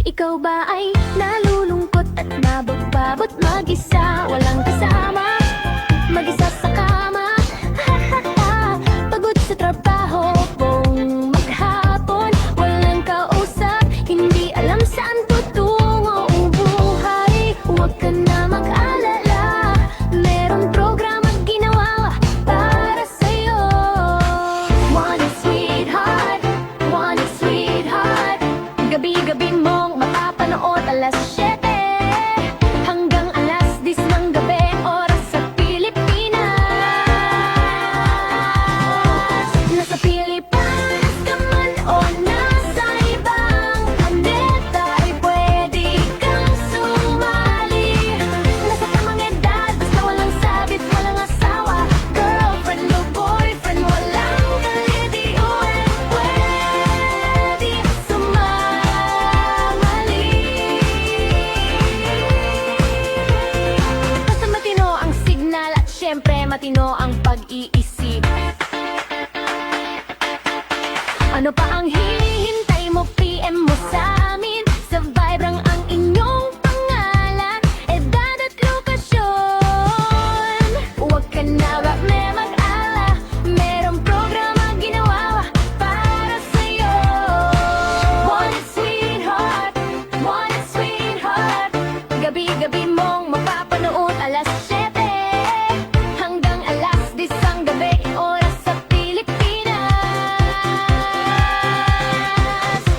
Ikaw ba ay nalulungkot at nabagbabot mag-isa? Walang kasama, mag-isa sa kama. Pagod sa trabaho, buong maghapon, walang kausap, hindi alam saan tutungo ang buhay. Huwag ka na mag-alala, merong programa ginawa para sa'yo. One sweetheart, gabi-gabi mong mapapanood alas 7 hanggang alas 10 ng gabi, oras sa Pilipinas. Nasa Pilipinas ka man o nasa ibang planeta, ay pwede kang sumali. Nasa tamang edad, basta walang sabit, walang asawa, girlfriend o boyfriend, walang kalediuan, pwede sumali. Basta matino ang signal at syempre matino ang pag-iisip. Ano pa ang hinihintay mo? PM mo sa amin. Sa Vibrang ang inyong pangalan, edad at lokasyon. Huwag ka na mag-ala, merong programa ginawa para sa'yo. One sweetheart, gabi-gabi mong mapapanood alas 7 hanggang alas 10 ang gabi, oras sa Pilipinas.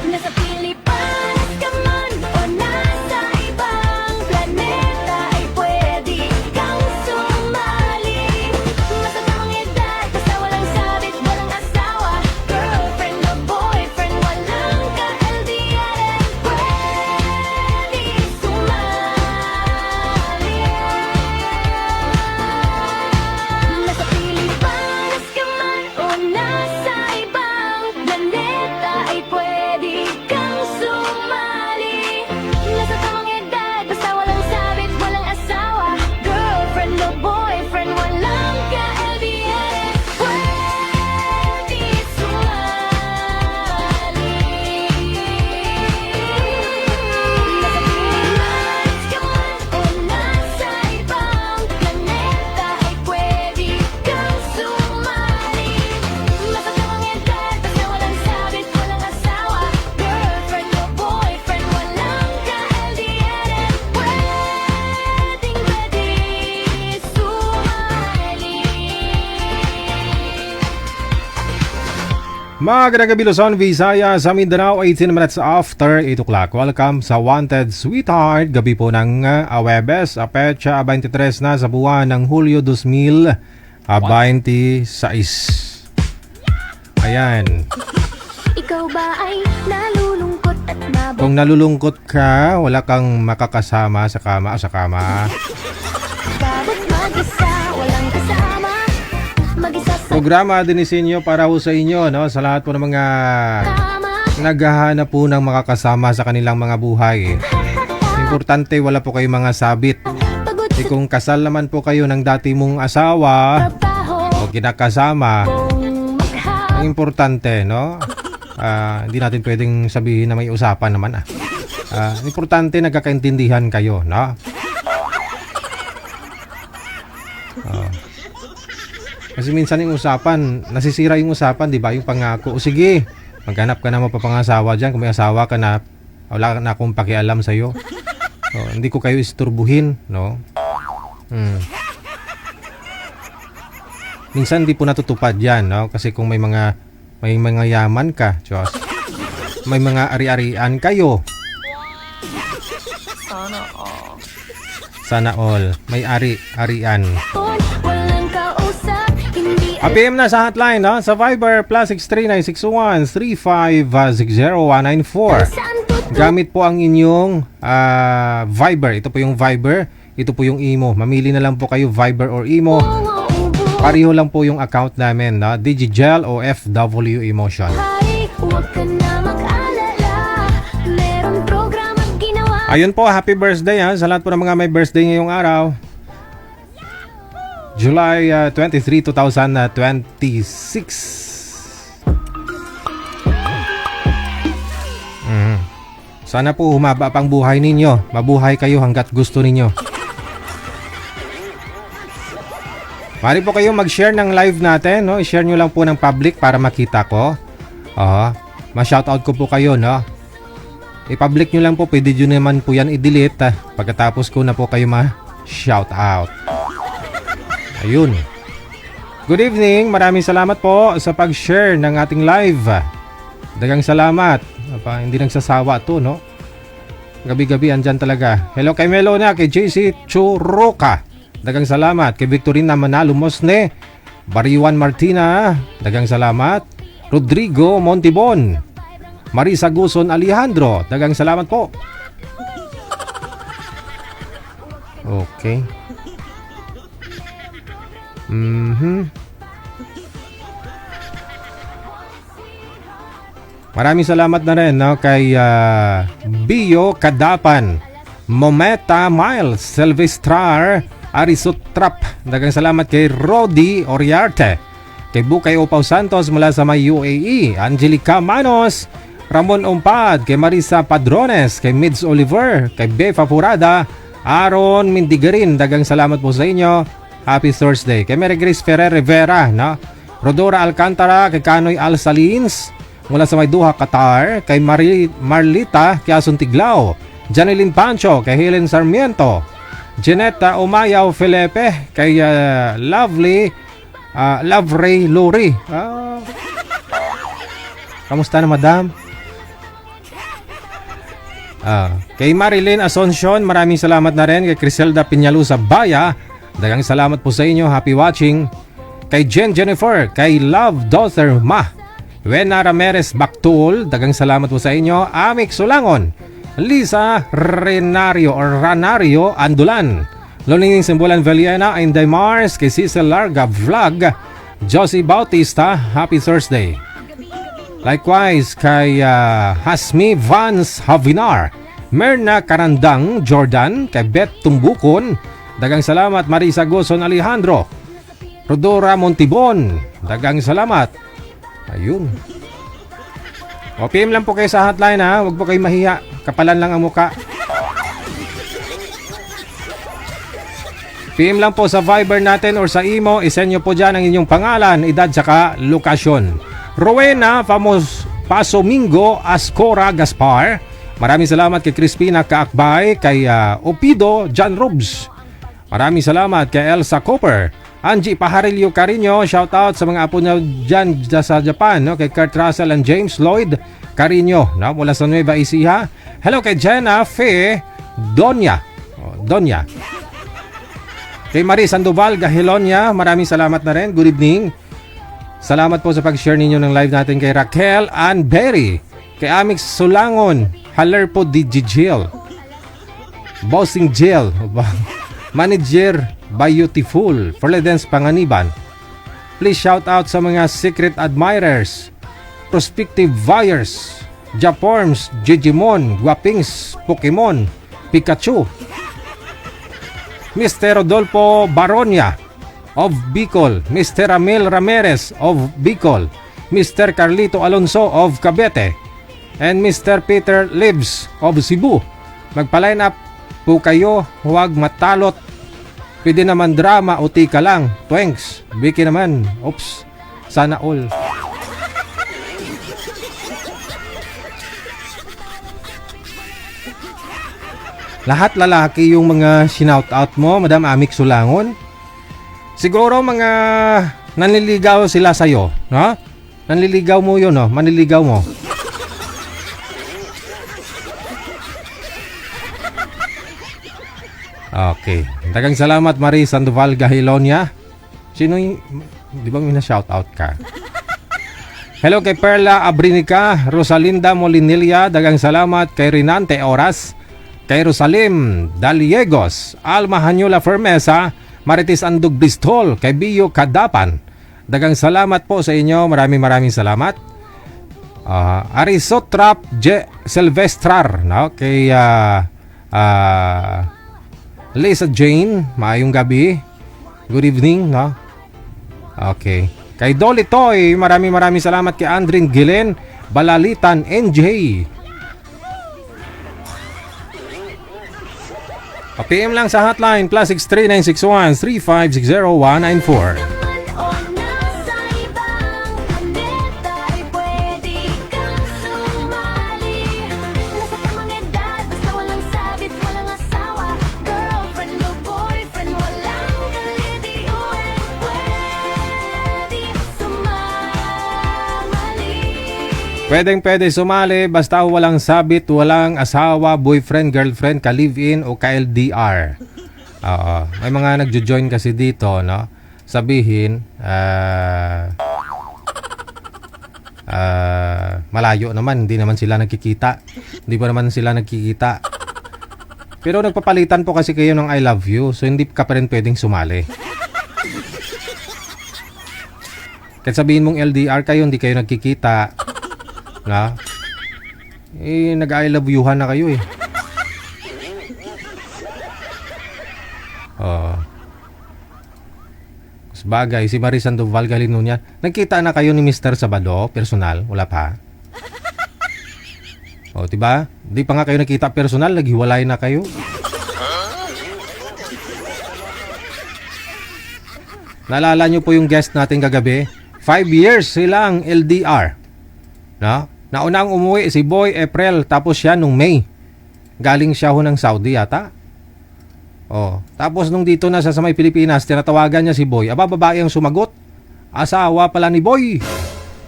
Nasa Pilipinas ka man o nasa ibang planeta, ay pwede kang sumali. Basta tamang edad, basta walang sabit, walang asawa, girlfriend o boyfriend, walang ka-LDR, pwede sumali. Nasa Pilipinas ka man o nasa ibang planeta, ay pwede kang sumali. Nasa tamang edad, basta walang sabit, walang asawa, girlfriend o boyfriend, walang ka-LDR, pwede sumali. Nasa Pilipinas ka man o nasa ibang planeta, ay pwede kang sumali. Nasa tamang edad, basta walang sabit, walang asawa, girlfriend o boyfriend, walang ka-LDR, pwedeng sumali. Magandang gabi Luzon, Visayas, sa Mindanao, 18 minutes after 8 o'clock. Welcome sa Wanted Sweetheart. Gabi po ng Webes, petsa 23 na sa buwan ng Hulyo 2026. Ayan. Ikaw ba ay nalulungkot at Kung nalulungkot ka, wala kang makakasama sa kama. nabagbabot mag-isa? Walang kasama, mag-isa sa Programa din isinyo para ho sa inyo, no? Sa lahat po ng mga kama. naghahanap po ng makakasama sa kanilang mga buhay. Importante, wala po kayong mga sabit. Pagod Kung kasal naman po kayo ng dati mong asawa sa trabaho, o kinakasama, buong ang maghapon. importante, no? Hindi natin pwedeng sabihin na may usapan naman. Importante, nagkakaintindihan kayo, no? Kasi minsan yung usapan, nasisira yung usapan, di ba? Yung pangako, o sige, maghanap ka na mapapangasawa dyan. Kung may asawa ka na, wala na akong pakialam sa'yo. Hindi ko kayo isturbuhin, no? Minsan di po natutupad yan, no? Kasi kung may mga yaman ka, Diyos, may mga ari-arian kayo. Sana all. May ari-arian. Walang kausap, hindi PM na sa hotline, no? Sa Viber, +63961-3560-194. saan tutungo. Gamit po ang inyong Viber. Ito po yung Viber. Ito po yung Imo. Mamili na lang po kayo, Viber or Imo. Pareho lang po yung account namin, no? Digigel o FW Emotion. Huwag ka na mag-alala, merong programa ginawa. Ayun po, happy birthday sa lahat po ng mga may birthday ngayong araw. July 23, 2026. Sana po humaba pang buhay ninyo. Mabuhay kayo hanggat gusto ninyo. Mari po kayo mag-share ng live natin, no? I-share nyo lang po ng public para makita ko. Ma-shoutout ko po kayo, no? I-public nyo lang po, pwede nyo naman po yan i-delete. Pagkatapos ko na po kayo ma-shoutout. Ayun. Good evening, maraming salamat po sa pag-share ng ating live. Dagang salamat. Hindi nagsasawa to, no? Gabi-gabi andyan talaga. Hello kay Melona, kay JC Churuka. Dagang salamat. Kay Victorina Manalo Mosne, Bariwan Martina, dagang salamat. Rodrigo Montibon, Marisa Guson Alejandro, dagang salamat po. Okay. Maraming salamat na rin, no, kay Bio Kadapan, Mometa Miles, Silvestrar Arisutrap, dagang salamat kay Rodi Oriarte, kay Bukay Opaw Santos mula sa may UAE, Angelica Manos, Ramon Umpad, kay Marisa Padrones, kay Mids Oliver, kay Befa Furada, Aaron Mindigarin, dagang salamat po sa inyo. Happy Thursday. Kay Mary Grace Ferrer Rivera, no? Rodora Alcantara, kay Kanoy Al Salins mula sa may Duha, Qatar, kay Marlita Quezon Tiglao, Janeline Pancho, kay Helen Sarmiento, Janetta Umayaw Felipe, kay Lovely Love Ray Lori. Kamusta na, madam? Kay Marilyn Asuncion, maraming salamat na rin. Kay Criselda Piñalusa Baya, dagang salamat po sa inyo. Happy watching. Kay Jennifer, kay Love Daughter Ma, Wena Ramirez Baktul, dagang salamat po sa inyo. Amik Sulangon, Lisa Ranario Andulan, Lonining Simbulan Veliena, Inday Mars, kay Cecil Larga Vlog, Josie Bautista, happy Thursday. Likewise kay Hasmi Vance Havinar, Merna Karandang Jordan, kay Beth Tumbukon, dagang salamat. Marisa Guson Alejandro, Rodora Montibon, dagang salamat. Ayun. O, PM lang po kayo sa hotline, ha. Huwag po kayo mahiya. Kapalan lang ang muka. PM lang po sa Viber natin or sa imo. Isend nyo po dyan ang inyong pangalan, edad, saka lokasyon. Rowena Pasomingo Ascora Gaspar, maraming salamat kay Crispina Kaakbay, kay Opido John Robs. Maraming salamat kay Elsa Cooper, Angie Pajarillo Carino, shoutout sa mga apo niya dyan sa Japan, no? Kay Kurt Russell and James Lloyd Carino, no? Mula sa Nueva Ecija. Hello kay Jenna Fe Donya. Kay Marie Sandoval Gahilonia, maraming salamat na rin. Good evening. Salamat po sa pag-share ninyo ng live natin. Kay Raquel Ann Berry, kay Amix Sulangon, Haller po Digigil, Bossing Jill, Manager Beautiful, Forledens Panganiban. Please shout out sa mga secret admirers, prospective buyers, Japorms, Jijimon, Guapings, Pokemon, Pikachu, Mr. Rodolfo Baronia of Bicol, Mr. Amel Ramirez of Bicol, Mr. Carlito Alonso of Cavite, and Mr. Peter Lives of Cebu. Magpa-line up po kayo, huwag matalot. Pwede naman drama o tika lang. Thanks. Vicky naman. Oops. Sana all. Lahat lalaki yung mga shinout-out mo, Madam Amik Sulangon. Siguro mga nanliligaw sila sa'yo, no? Nanliligaw mo yun, no? Manliligaw mo. Okay. Dagang salamat, Marie Sandoval Gahilonia. Sino yung... Di ba may na-shoutout ka? Hello kay Perla Abrinica, Rosalinda Molinilla. Dagang salamat kay Rinante Oras, kay Rosalim Daliegos, Alma Hanyula Fermesa, Marites Andug Bristol, kay Bio Kadapan. Dagang salamat po sa inyo. Maraming salamat. Arisotrap Silvestrar, no? Kay Lisa Jane, maayong gabi. Good evening, no? Okay. Kay Dolly Toy, maraming salamat. Kay Andrin Gilen Balalitan NJ. PM lang sa hotline +63 961 3560194. naman o nasa ibang planeta ay pwede kang sumali. Nasa tamang edad, basta walang sabit, walang asawa, girlfriend o boyfriend, walang kalitiuan, pwede sumali. Pwede sumali basta walang sabit, walang asawa, boyfriend, girlfriend, ka-live-in o ka-LDR. Oo. May mga nagjo-join kasi dito, no? Sabihin, malayo naman, hindi naman sila nagkikita. Hindi pa naman sila nagkikita. Pero nagpapalitan po kasi kayo ng I love you, so hindi ka pa rin pwedeng sumali. Kahit sabihin mong LDR kayo, hindi kayo nagkikita, na? Nag-I love you-han na kayo eh. Oh. Sabagay, si Marie Sandoval Galino niya. Nagkita na kayo ni Mr. Sabado, personal? Wala pa? O, diba? Di pa nga kayo nakita personal, naghiwalay na kayo. Naalala nyo po yung guest natin kagabi? 5 years silang LDR. No? Naunang umuwi si Boy April, tapos siya nung May. Galing siya ho ng Saudi yata. Oh, tapos nung dito na sa may Pilipinas, tinatawagan niya si Boy. Aba, babae ang sumagot. Asawa pala ni Boy.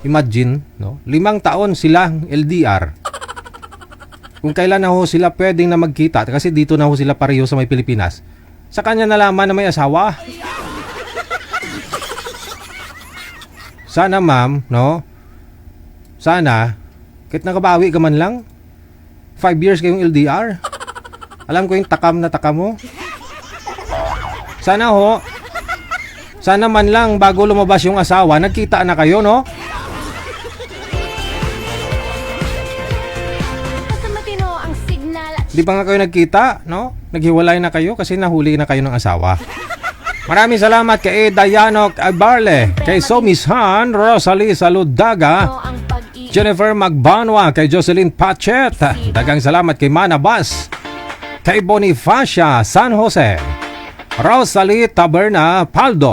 Imagine, no? 5 taon silang LDR. Kung kailan na ho sila pwedeng na magkita, kasi dito na ho sila pareho sa may Pilipinas, sa kanya nalaman na may asawa. Sana ma'am, no? Sana, kahit nakabawi ka man lang, 5 years kayong LDR. Alam ko yung takam na takam mo. Sana ho, sana man lang bago lumabas yung asawa, nagkita na kayo, no? Basta matino ang signal at Di pa nga kayo nagkita, no? Naghiwalay na kayo kasi nahuli na kayo ng asawa. Maraming salamat kay Dayanok Abarle, kay Somishan, Rosalie Saludaga, ang pag-ibig. Jennifer Magbanwa, kay Jocelyn Pachet. Dagang salamat kay Mana Bas, kay Bonifacia San Jose, Rosalie Taberna Paldo.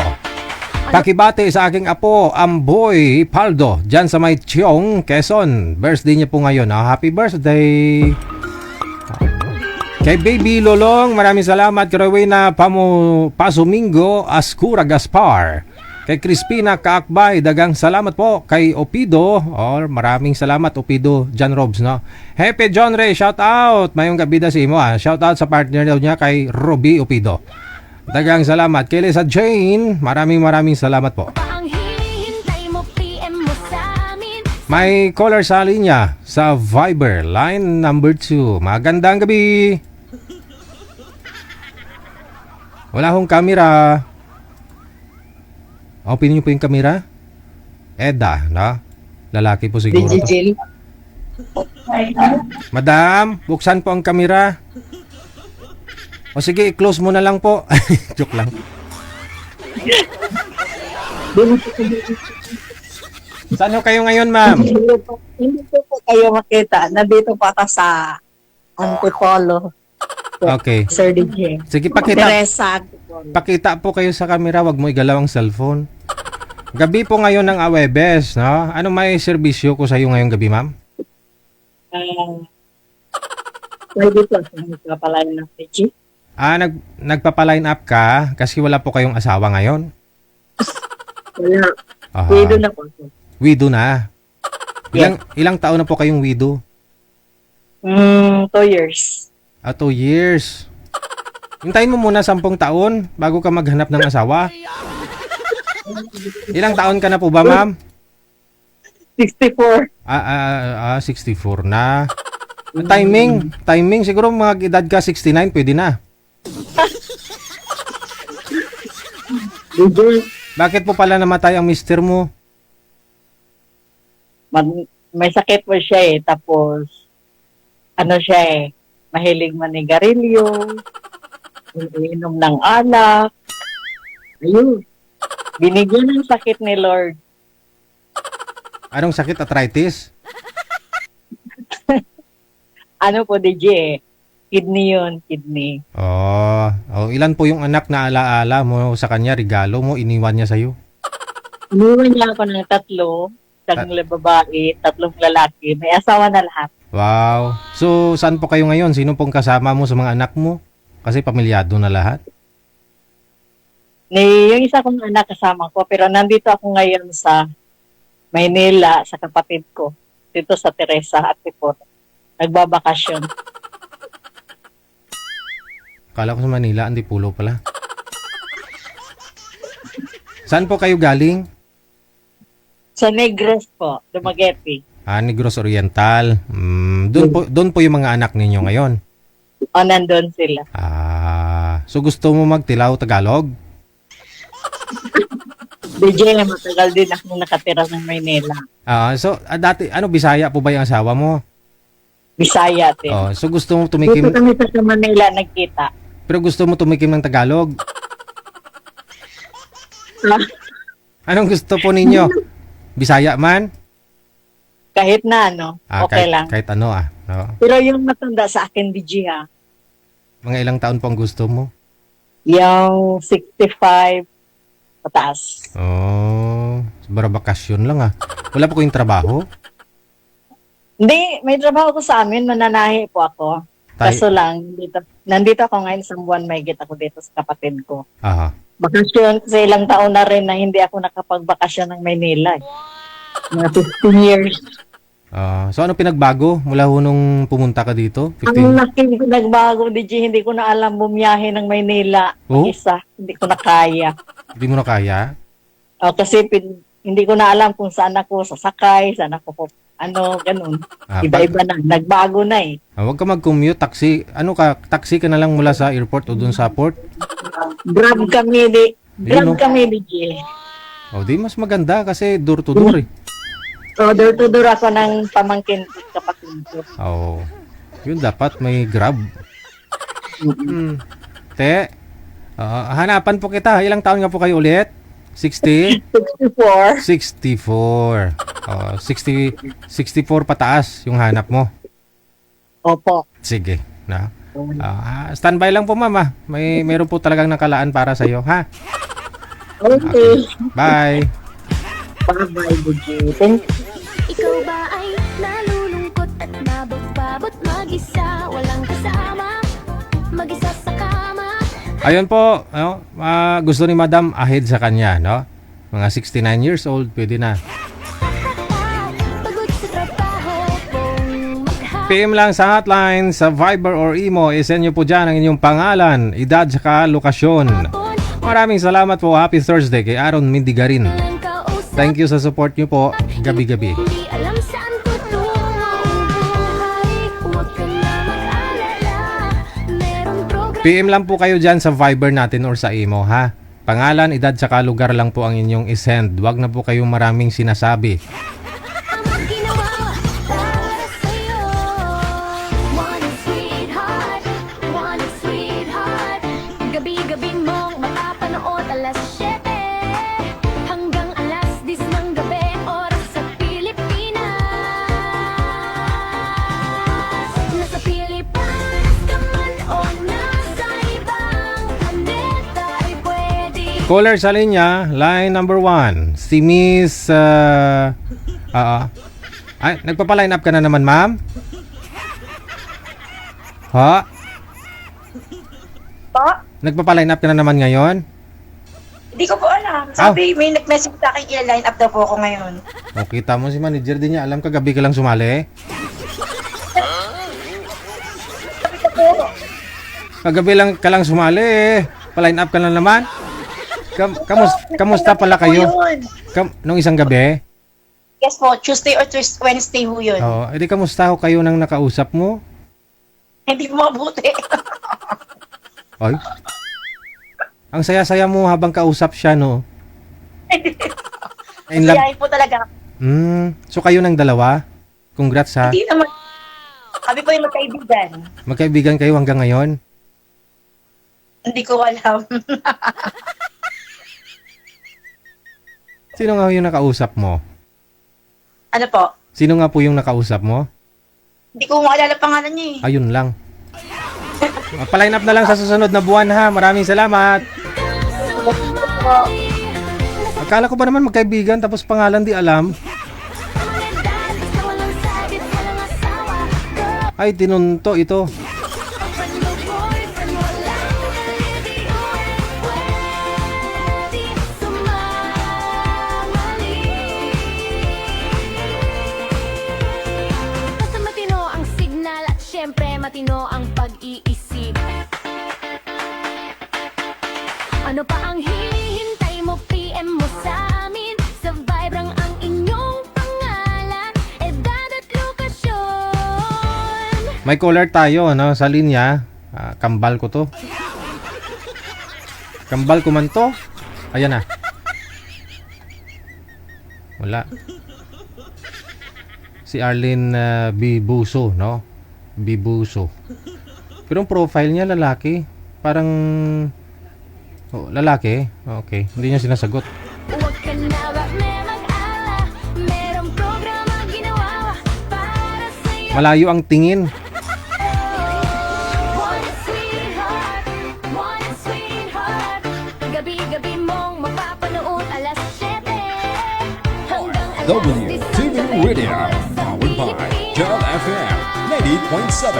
Pakibati sa aking apo, Amboy Paldo, dyan sa may Chiong, Quezon. Birthday niya po ngayon. Happy birthday! Kay Baby Lolong, maraming salamat. Kay Rowena Pasumingo Ascura Gaspar. Kay Crispina Kaakbay, dagang salamat po. Kay Opido, maraming salamat Opido, John Robs, no? Happy John Ray, shout out. Mayong gabi si mo, shout out sa partner daw niya kay Roby Opido. Dagang salamat. Kay Lisa Jane, maraming salamat po. Pa ang hinihintay mo, PM mo sa amin. May caller sa linya sa Viber, line number 2. Magandang gabi. Wala akong camera. Open niyo po yung camera. Eda, no? Lalaki po siguro to. Digital. Madam, buksan po ang camera. O sige, i-close mo na lang po. Joke lang. Saan ho kayo ngayon, ma'am? Hindi po kayo makita. Nandito pa ka sa Antipolo. Okay. Sir DJ. Sige, pakita. Teresa Antipolo. Pakita po kayo sa camera, wag mo igalaw ang cellphone. Gabi po ngayon ng Awebes, no? Ano may serbisyo ko sa iyo ngayong gabi, ma'am? Pwede po sa nagpapalain ng PG. Nagpapa-line up ka kasi wala po kayong asawa ngayon? Wala. Aha. Pwede na po. Widow na. Ilang taon na po kayong widow? 2 years. 2 years. Hintayin mo muna 10 taon bago ka maghanap ng asawa. Ilang taon ka na po ba, ma'am? 64. 64 na. Timing siguro mga edad ka 69 pwede na. Bakit po pala namatay ang mister mo? May sakit po siya tapos ano siya mahilig manigarilyo, inom ng alak. Ayun. Binigyan ng sakit ni Lord. Anong sakit? Arthritis? Ano po, DJ? Kidney yun, kidney. Oh, Ilan po yung anak na alaala mo sa kanya, regalo mo, iniwan niya sa'yo? Iniwan niya ako ng 3 babae, 3 lalaki. May asawa na lahat. Wow. So, saan po kayo ngayon? Sino pong kasama mo sa mga anak mo? Kasi pamilyado na lahat. Yung isa kong anak kasama ko, pero nandito ako ngayon sa Maynila, sa kapatid ko. Dito sa Teresa at Tipor. Nagbabakasyon. Kala ko sa Manila, Antipulo pala. Saan po kayo galing? Sa Negros po, Dumaguete. Negros Oriental. Doon po yung mga anak ninyo ngayon. O, nandun sila. So gusto mo magtilaw Tagalog? DJ, matagal din ako nakatira ng Maynila. Dati, Bisaya po ba yung asawa mo? Bisaya, din. So gusto mo Dito tumikim, kami sa Manila nagkita. pero gusto mo tumikim ng Tagalog? Anong gusto po ninyo? Bisaya man? Kahit na, okay lang. Kahit ano no? Pero yung matanda sa akin, DJ, ha? Mga ilang taon pang gusto mo? Yung 65 pataas. Bara bakasyon lang Wala po kayong trabaho? Hindi, may trabaho ko sa amin, mananahi po ako. Kaso lang, nandito ako ngayon sa buwan, may git ako dito sa kapatid ko. Bakasyon, kasi ilang taon na rin na hindi ako nakapagbakasyon ng Maynila. Mga 15 years. So ano pinagbago mula nung pumunta ka dito? Ang laki ko nagbago, DJ, hindi ko na alam bumiyahe ng Maynila. Isa, hindi ko na kaya. Hindi mo na kaya? Kasi hindi ko na alam kung saan ako sasakay, saan ako ganun. Iba-iba na, nagbago na eh. Huwag ka mag-commute, taxi. Taxi ka na lang mula sa airport o dun sa port? Grab kami, DJ. Di mas maganda kasi door to door eh. Door to door ako ng pamangkin kapatid ko. Yun dapat may Grab. Te, hanapan po kita. Ilang taon nga po kayo ulit? 60? 64. 64. 64 pataas yung hanap mo. Opo. Sige. Standby lang po, mama. Meron po talagang nakalaan para sa iyo, ha? Okay. Bye. Bye-bye, DJ. Thank you. Ikaw ba ay nalulungkot at mabot-babot mag-isa? Walang kasama, mag-isa sa kama. Ayun po, gusto ni Madam ahead sa kanya, no? Mga 69 years old, pwede na. Pagod sa trabaho, PM lang sa hotline, sa Viber or Imo, isend nyo po dyan ang inyong pangalan, edad, saka lokasyon. Maraming salamat po. Happy Thursday kay Aaron Mindigarin. Thank you sa support nyo po, gabi-gabi. Hindi alam saan tutungo ang buhay. Huwag ka na mag-alala. Merong program. PM lang po kayo dyan sa Viber natin or sa Imo, ha? Pangalan, edad, saka lugar lang po ang inyong isend. Huwag na po kayong maraming sinasabi. Ang ginawa para sa'yo. One sweetheart. Gabi-gabi mong mapapanood alas 7 hanggang alas 10 ng gabi, oras sa Pilipinas. Nasa Pilipinas ka man o nasa ibang planeta ay pwede. Caller sa linya, line number 1. Si Miss... Ay, nagpapa-line up ka na naman, ma'am? Ha? Po? Nagpapa-line up ka na naman ngayon? Hindi ko po alam. Sabi, may nag-message sa akin, i-line up daw po ako ngayon. Kita mo si manager din niya. Alam ka, gabi ka lang sumali? Kagabi lang ka lang sumali eh. Pa-line up ka na naman? Kamusta pala kayo? Nung isang gabi? Yes po, Tuesday or Wednesday ho yun. Edi kamusta ho kayo nang nakausap mo? Hindi po mabuti. Ay. Ang saya-saya mo habang kausap siya, no? In love. Siyahin po talaga. So kayo ng dalawa? Congrats, ha? Hindi naman. Kami po yung magkaibigan. Magkaibigan kayo hanggang ngayon? Hindi ko alam. Sino nga yung nakausap mo? Ano po? Sino nga po yung nakausap mo? Hindi ko maalala pangalan niya eh. Ayun lang. Magpa-line up na lang sa susunod na buwan ha. Maraming salamat. Akala ko ba naman magkaibigan tapos pangalan di alam? Ay, tinunto ito. Basta matino ang signal at syempre matino ang pag-iisip. Ano pa ang hinihintay mo? PM mo sa amin. Sa Vibrang ang inyong pangalan, edad at lokasyon. May caller tayo, no, sa linya. Kambal ko to. Kambal ko man to. Ayan na. Wala. Si Arlene Bibuso, no? Bibuso. Pero ang profile niya lalaki. Parang lalaki. Okay, hindi niya sinasagot. Huwag ka na ba mag-ala? Merong programa ginawa para sa'yo. Malayo ang tingin. One sweetheart, one sweetheart. Gabi-gabi mong mapapanood alas 7 hanggang alas WTV 19 Radio, powered by Job FM 90.7.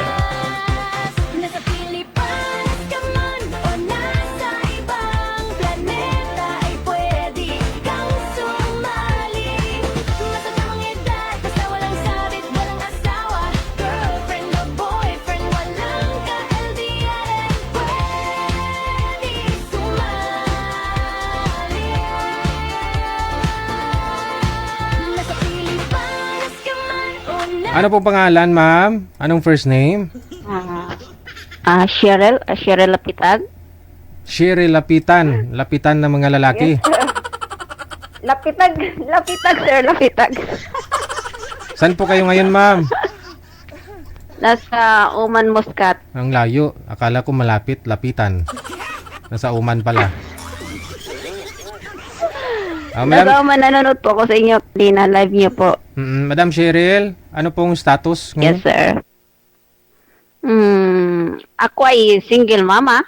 Nasa Pilipinas ka man o nasa ibang planeta ay pwede kang sumali. Matatapang edad, basta walang sabit, walang asawa. Girlfriend o boyfriend, walang ka-LDR, pwede sumali. Nasa Pilipinas ka man o nasa Ano pong pangalan, ma'am? Anong first name? Cheryl Lapitag. Shiri Lapitan. Lapitan ng mga lalaki. Lapitag, sir, Lapitag. Saan po kayo ngayon, ma'am? Nasa Oman Muscat. Ang layo. Akala ko malapit. Lapitan. Nasa Uman pala. Madam, Nasa Oman, nanonood po ako sa inyo. Dina, live niyo po. Madam Cheryl, ano pong status ngayon? Yes, sir. Ako ay single mama.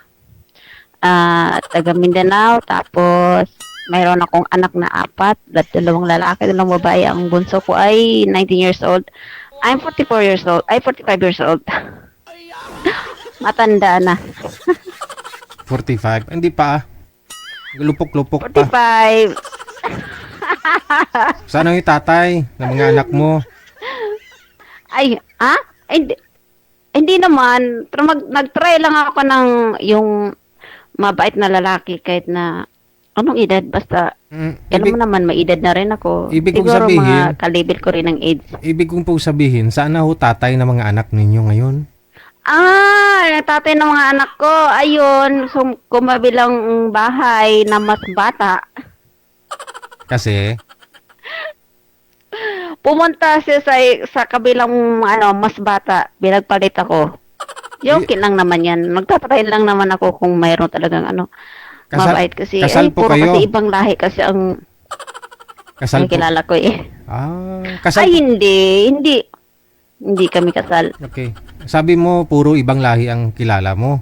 Taga Mindanao. Tapos, mayroon akong anak na 4. 2 lalaki, 2 babae. Ang bunso ko ay 19 years old. I'm 44 years old. Ay, 45 years old. Matanda na. 45. Hindi pa ah. Lupok-lupok pa. 45. Saan ang itatay ng mga anak mo? Ay, hindi naman. Pero nag-try lang ako ng yung mabait na lalaki kahit na anong edad. Basta, alam mo naman, may edad na rin ako. Ibig kong Siguro sabihin- mga kalibit ko rin ng age. Ibig kong po sabihin, saan na ho tatay ng mga anak ninyo ngayon? Natatay ng mga anak ko. Ayun, kumabilang bahay na mas bata. Kasi, Pumunta siya sa kabilang mas bata. Binagpalit ako. Joke lang naman yan. Magtatry lang naman ako kung mayroon talagang mabait kasi. kasal po puro kayo? kasi ibang lahi kasi ang kasal po. kilala ko eh. Kasal Ay, hindi. Hindi kami kasal. Okay. Sabi mo, puro ibang lahi ang kilala mo.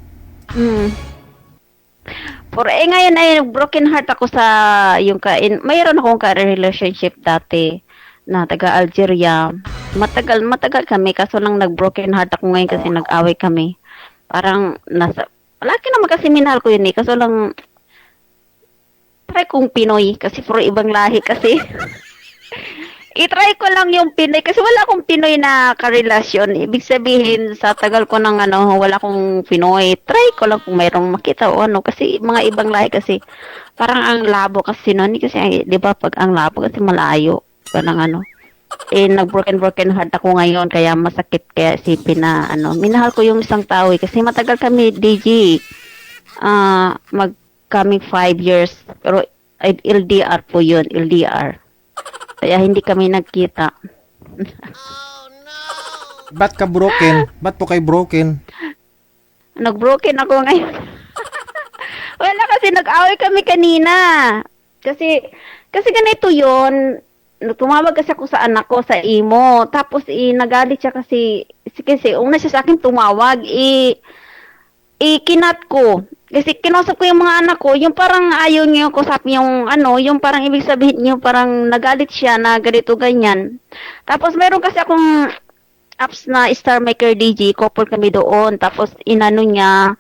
Ngayon ay broken heart ako sa mayroon akong ka-relationship dati na taga Algeria. Matagal kami kaso lang nag-broken heart ako ngayon kasi nag-away kami. Parang laki naman kasi minahal ko yun eh. Kaso lang try kong Pinoy kasi puro ibang lahi kasi. I-try ko lang yung Pinoy kasi wala akong Pinoy na karelasyon. Ibig sabihin, sa tagal ko ng wala akong Pinoy. Try ko lang kung mayroong makita o kasi mga ibang lahi kasi parang ang labo kasi noon. Kasi, di ba, pag ang labo kasi malayo. Parang nag-broken heart ako ngayon kaya masakit kaya isipin na minahal ko yung isang tao kasi matagal kami DJ. Mag-coming 5 years. Pero LDR po yun, LDR. Kaya hindi kami nagkita. Ba't ka broken? Ba't po kayo broken? Nag-broken ako ngayon. Wala kasi nag-away kami kanina. Kasi ganito yun. Tumawag kasi ako sa anak ko sa imo. Tapos nagalit siya kasi una siya sa akin tumawag. ikinat ko. Kasi kinausap ko yung mga anak ko, yung parang ayaw niyo kusap yung ano, yung parang ibig sabihin niyo parang nagalit siya na ganito ganyan. Tapos meron kasi akong apps na Star Maker DJ, couple kami doon. Tapos inano niya,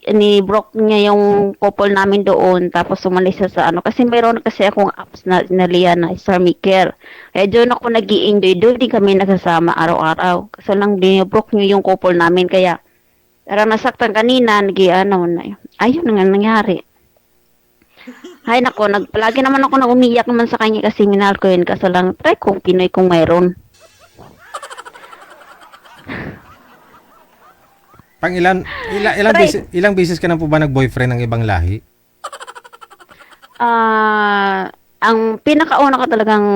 ni-broke niya yung couple namin doon. Tapos umalis siya sa ano. Kasi meron kasi akong apps na inalian na Star Maker. Kaya doon ako nag-i-enjoy. Doon din kami nagsasama araw-araw. Kasi lang dinibroke niyo yung couple namin. Kaya parang nasaktan kanina, nag-i-ano na. Ayun na nga nangyari. Ay nako, palagi naman ako na umiyak naman sa kanya kasi minahal ko yun. Kaso lang, try kong Pinoy kung mayroon. Pang ilang beses ka na po ba nag-boyfriend ng ibang lahi? Ang pinakauna ko talagang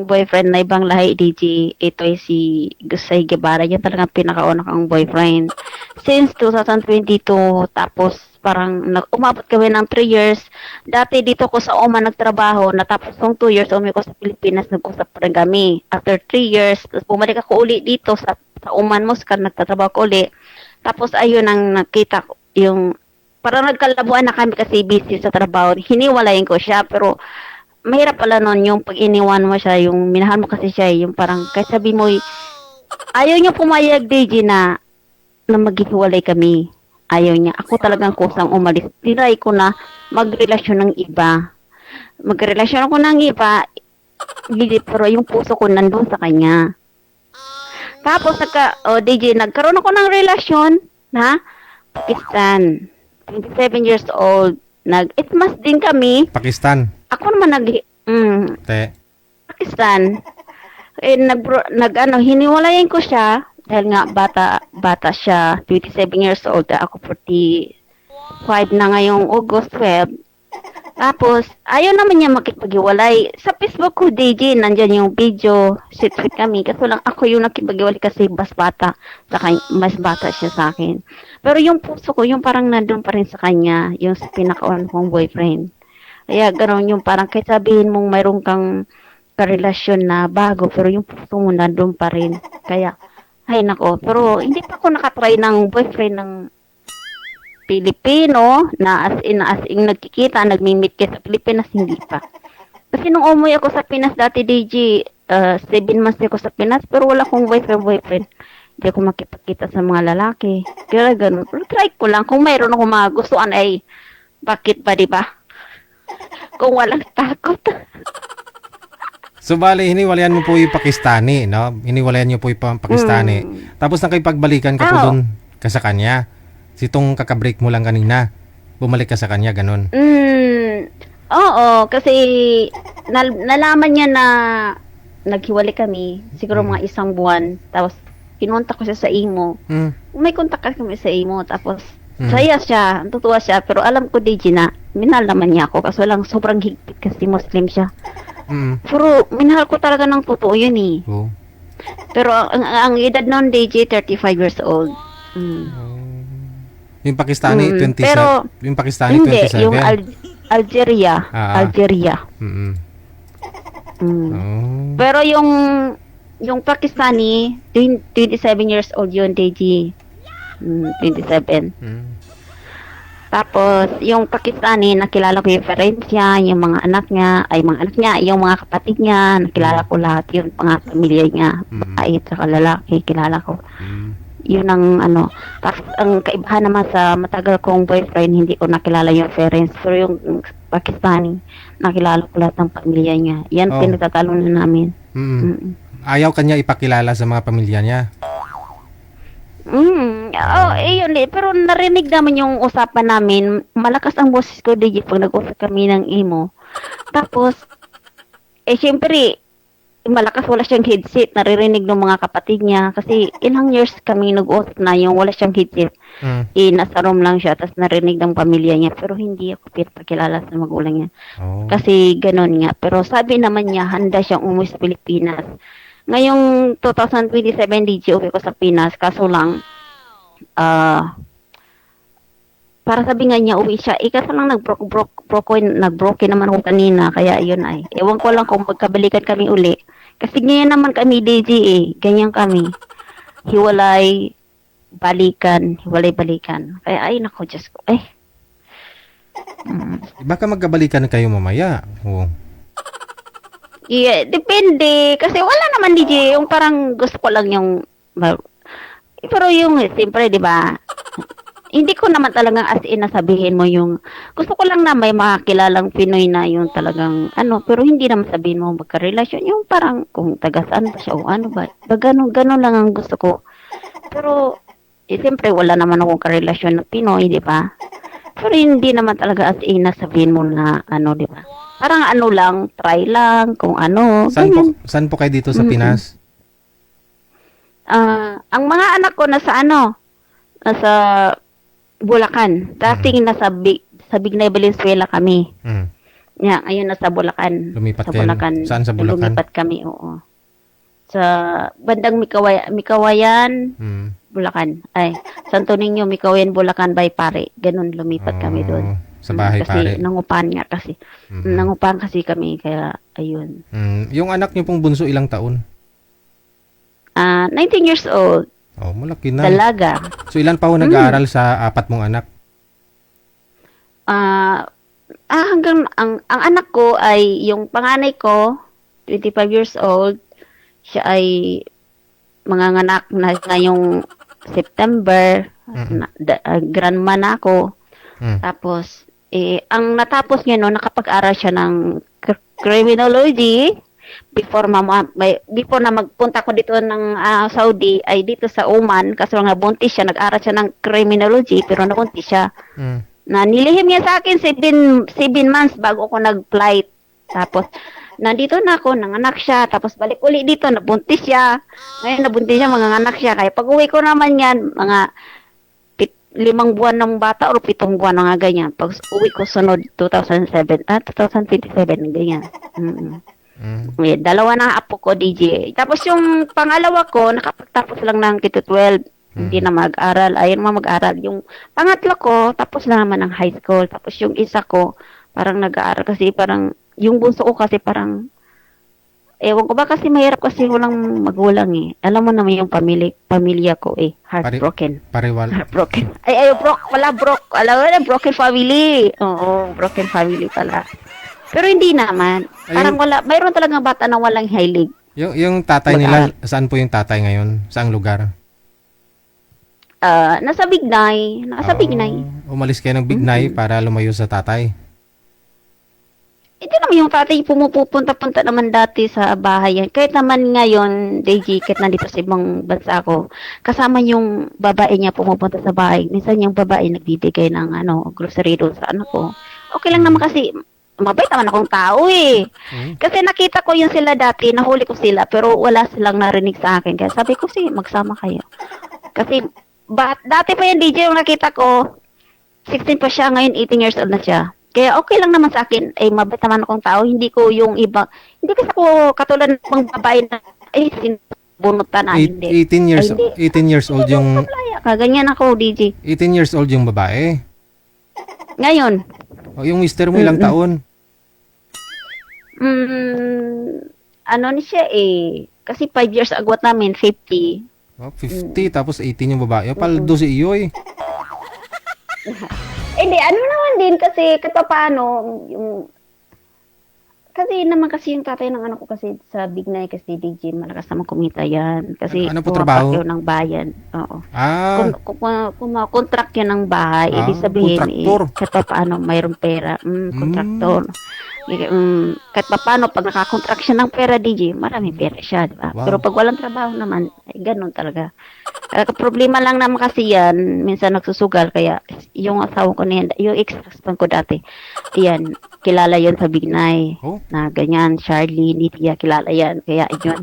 boyfriend na ibang lahi, DJ, ito ay si Gusay Guevara. Yan talagang pinakauna kong boyfriend. Since 2022, tapos parang umabot kami ng 3 years. Dati dito ko sa Oman nagtrabaho, natapos kong 2 years, umi ko sa Pilipinas, nag-usap pa rin kami. After 3 years, tapos bumalik ako uli dito sa Oman, Muscat, nagtatrabaho ko uli. Tapos ayun ang nakita ko, yung parang nagkalabuan na kami kasi busy sa trabaho. Hiniwalayin ko siya, pero mahirap pala nun yung pag iniwan mo siya, yung minahal mo kasi siya, yung parang kahit sabi mo, ayaw niya pumayag, DJ, na maghihiwalay kami. Ayaw niya. Ako talagang kusang umalis. Tinry ko na magrelasyon ng iba. Magrelasyon ako ng iba, pero yung puso ko nandun sa kanya. Tapos, DJ, nagkaroon ako ng relasyon na Pakistan. 27 years old. Nag-itmas din kami. Pakistan. Ako naman Pakistan. Hiniwalayan ko siya dahil nga bata siya, 27 years old. Ako 45 na ngayong August 12. Tapos, ayaw naman niya makipag-iwalay. Sa Facebook ko, DJ, nandyan yung video, sit-sit kami. Kasi lang ako yung nakipag-iwalay kasi mas bata siya sa akin. Pero yung puso ko, yung parang nandun pa rin sa kanya, yung sa pinakaon kong boyfriend. Kaya gano'n yung parang kahit sabihin mong mayroon kang karelasyon na bago, pero yung puso mo nandun pa rin. Kaya, ay nako. Pero hindi pa ako nakatry ng boyfriend ng Pilipino na as in nagkikita, nagmi-meet kayo sa Pilipinas, hindi pa. Kasi nung umuwi ako sa Pinas dati, DJ, 7 months ako sa Pinas, pero wala akong boyfriend. Hindi ako makipagkita sa mga lalaki. Kaya ganun. Pero try ko lang. Kung mayroon ako mga gustuan ay, bakit ba, diba? Kung walang takot. So, bali, hiniwalayan mo po yung Pakistani, no? Hiniwalayan niyo po yung Pakistani. Tapos nakipagbalikan ka po doon ka sa kanya. Sitong kakabreak mo lang kanina. Bumalik ka sa kanya, ganun. Oo, kasi nalaman niya na naghiwalay kami. Siguro mga 1 buwan. Tapos, kinontak ko siya sa imo. May kontak kami sa imo. Tapos, saya siya. Tutuwa siya. Pero alam ko, DJ, na minahal naman niya ako. Kaso lang, sobrang higpit kasi Muslim siya. Pero, minahal ko talaga ng totoo yun eh. Oh. Pero, ang edad noon, DJ, 35 years old. Yung Pakistani, 27. Pero, yung Pakistani, hindi, 27. yung Algeria. Algeria. Pero yung Pakistani, 27 years old yun, DJ. 27. Tapos, yung Pakistani, nakilala ko yung parents niya, yung mga anak niya, yung mga kapatid niya, nakilala ko lahat yung mga pamilya niya, babae at lalaki, kilala ko. Yun ang tapos ang kaibahan naman sa matagal kong boyfriend, hindi ko nakilala yung parents, pero yung Pakistani, nakilala ko lahat ng pamilya niya. Yan, pinagtatalunan namin. Ayaw kanya ipakilala sa mga pamilya niya? Yun eh. Pero narinig naman yung usapan namin. Malakas ang boses ko, DJ, pag nag-usap kami ng imo. Tapos, syempre, malakas, wala siyang headset. Naririnig ng mga kapatid niya. Kasi ilang years kami nag-usap na yung wala siyang headset. Nasa room lang siya. Tapos narinig ng pamilya niya. Pero hindi ako pinapakilala sa magulang niya. Kasi ganon nga. Pero sabi naman niya, handa siyang umuwi sa Pilipinas. Ngayong 2027, DJ, uwi ko sa Pinas. Kaso lang, para sabi nga niya, uwi siya. Kaso lang nag-broken naman ako kanina. Kaya yun ay. Ewan ko lang kung magkabalikan kami uli. Kasi ganyan naman kami, DJ, eh. Ganyan kami. Hiwalay. balikan, hiwalay-balikan. Kaya ay nako, Diyos ko. Ay, Baka magkabalikan kayo mamaya. Oo. yeah, depende. Kasi wala naman, DJ. Yung parang gusto ko lang yung... Pero yung, siyempre, di ba? Hindi ko naman talagang as in na sabihin mo yung... Gusto ko lang na may makakilalang Pinoy na yung talagang ano. Pero hindi naman sabihin mo magka-relasyon. Yung parang kung taga-saan ba siya o ano ba. Ganun lang ang gusto ko. Pero, siyempre, wala naman akong karelasyon na Pinoy, di ba? Pero hindi naman talaga as in na sabihin mo na ano, di ba? Parang ano lang, try lang, kung ano. Saan po kayo dito sa Pinas? Ang mga anak ko nasa nasa Bulacan. Dating nasa Bignay, Valenzuela kami. Mm. Yeah, ngayon nasa Bulacan. Lumipat sa kayo? Bulacan. Saan sa Bulacan? Lumipat kami, oo. Sa bandang Mikawayan, Bulacan. Ay, Santo Niño, Mikawayan, Bulacan by Pare. Ganun lumipat kami doon. Sa bahay kasi pare. nangupahan nga kasi. Nangupahan kasi kami, kaya ayun. Yung anak niyo pong bunso ilang taon? 19 years old. Oh, malaki na. Dalaga. So ilan pa ho nag-aaral sa apat mong anak? Hanggang ang anak ko ay yung panganay ko, 25 years old. Siya ay manganganak na ngayong September. Grandma na ako. Tapos ang natapos niya no, nakapag-aral siya ng criminology before na magpunta ko dito ng Saudi ay dito sa Oman kasi nga buntis siya, nag-aral siya ng criminology pero nabuntis siya. Na nilihim niya sa akin 7 months bago ako nag-flight. Tapos nandito na ako, nanganak siya, tapos balik uli dito, nabuntis siya. Ngayon nabuntis siya, manganganak siya. Kaya pag uwi ko naman yan, mga 5 buwan ng bata o 7 buwan na nga ganyan. Pag uwi ko sunod 2027, ganyan. May dalawa na apo ko, DJ. Tapos yung pangalawa ko, nakapagtapos lang ng K-12. Hindi na mag-aral. Ayun mag-aral. Yung pangatlo ko, tapos na naman ng high school. Tapos yung isa ko, parang nag-aaral kasi parang, yung bunso ko kasi parang, ewan ko ba kasi mahirap kasi walang magulang eh. Alam mo naman yung pamilya ko eh. Heartbroken. Pariwal. Heartbroken. Alam mo na, broken family. Oo, broken family pala. Pero hindi naman. Parang wala, mayroon talagang bata na walang hilig. Yung tatay nila, saan po yung tatay ngayon? Saang lugar? Nasa Bignay. Umalis kayo ng Bignay para lumayo sa tatay. Ito naman yung tatay pumupunta-punta naman dati sa bahay yan. Kahit naman ngayon, DJ, kahit nandito sa ibang bansa ako, kasama yung babae niya pumupunta sa bahay. Minsan yung babae nagbibigay ng grocery doon sa anak ko. Okay lang naman kasi mabait naman akong tao eh. Kasi nakita ko yung sila dati, nahuli ko sila, pero wala silang narinig sa akin. Kaya sabi ko, sige, magsama kayo. Kasi dati pa yung DJ yung nakita ko, 16 pa siya, ngayon 18 years old na siya. Kaya okay lang naman sa akin, mabait naman akong tao, hindi ko yung iba, hindi kasi ako katulad ng mga babae na, sinubunutan na, hindi. 18 years old yung... Ganyan ako, DJ. 18 years old yung babae? Ngayon. O yung mister mo ilang taon? Ano ni siya kasi 5 years agwat namin, 50. 50, tapos 18 yung babae. Paldo si iyo eh. Hindi, ano naman din kasi kahit paano yung kasi naman kasi yung tatay ng anak ko kasi sa Bignay kasi DJ malakas naman kumita yan kasi ano po trabaho? Yun ng bayan. Oo. Kung contract yan ng bahay, ibig sabihin kahit paano mayroong pera, kontraktor. Kahit paano pag nakakontract siya ng pera DJ, maraming pera siya, di ba? Wow. Pero pag walang trabaho naman, ganun talaga. Problema lang naman kasi yan, minsan nagsusugal, kaya yung asawa ko niyan, yung ex-husband ko dati, yan, kilala yan sa Bignay, na ganyan, Charlie, Lydia, kilala yan, kaya yun.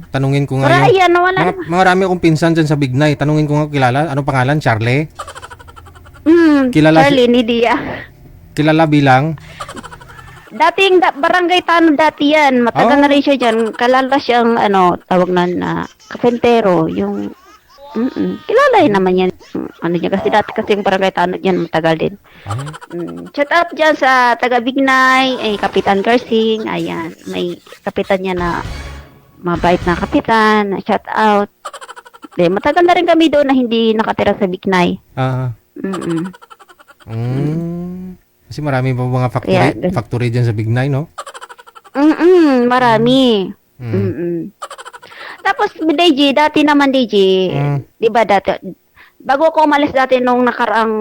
Tanungin ko ngayon. Pero ayan, wala marami akong pinsan dyan sa Bignay, tanungin ko nga kilala, anong pangalan, Charlie? Kilala Charlie, Lydia. Kilala bilang? Dating barangay Tanod dati yan. Matagal na rin siya dyan. Kalala siyang, tawag na kapentero. Yung, kilala yun naman yan. Niya, kasi dati kasi yung barangay Tanod yan, matagal din. Shout out dyan sa taga Bignay, Kapitan Garsing. Ayan, may kapitan niya na mabait na kapitan. Shout out. Matagal na rin kami doon na hindi nakatira sa Bignay. Ah. Mm-mm. Kasi marami pa mga Kaya, factory dyan sa Bignay, no? Marami. Tapos, DJ, dati naman, DJ, di ba dati, bago ako umalis dati nung nakaraang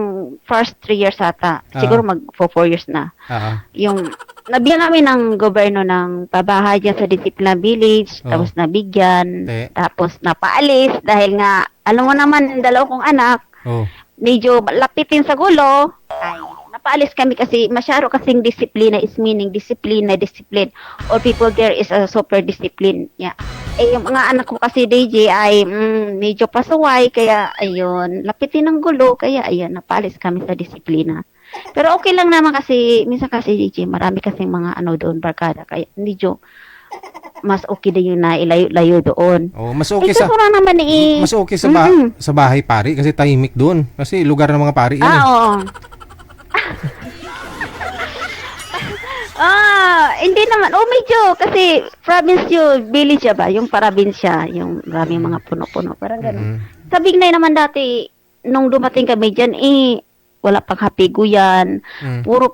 first 3 years ata, siguro mag 4 years na, yung, nabigyan kami ng gobyerno ng pabahay dyan sa Discipline Village, tapos nabigyan, tapos napaalis, dahil nga, alam mo naman, 2 kong anak, medyo lapitin sa gulo, ay, napaalis kami kasi masyado kasing disiplina is meaning discipline. All people there is a super discipline. Yeah. Yung mga anak ko kasi DJ ay medyo pasuway kaya ayun, lapitin ng gulo kaya ayun, napaalis kami sa disiplina. Pero okay lang naman kasi minsan kasi DJ, marami kasing mga doon barkada kaya medyo mas okay din yung nailayo-layo doon. Mas okay mas okay sa bahay pari kasi tahimik doon. Kasi lugar ng mga pari yan. Oo. Hindi naman. Medyo kasi province yun, village ba? Yung probinsya, yung maraming mga puno-puno. Parang gano'n. Sa Bignay naman dati, nung dumating kami dyan, wala pang hapigo yan. Puro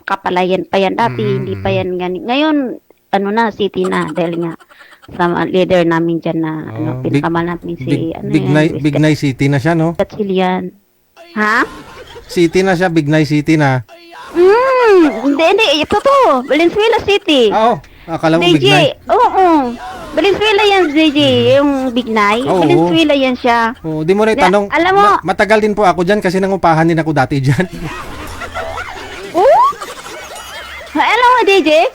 kapalayan pa yan. Dati, hindi pa yan ganun. Ngayon, city na. Dahil nga, sa leader namin dyan na, pinakamal namin si, Bignay City na siya, no? Katsilian. Ha? City na siya, Bignay City na. Hindi. Totoo. Valenzuela City. Akala mo DJ, Bignay. oo. Valenzuela yan, DJ. Yung Bignay. Valenzuela yan siya. Di mo rin tanong. Alam mo, matagal din po ako dyan kasi nangupahan din ako dati dyan. alam mo, DJ?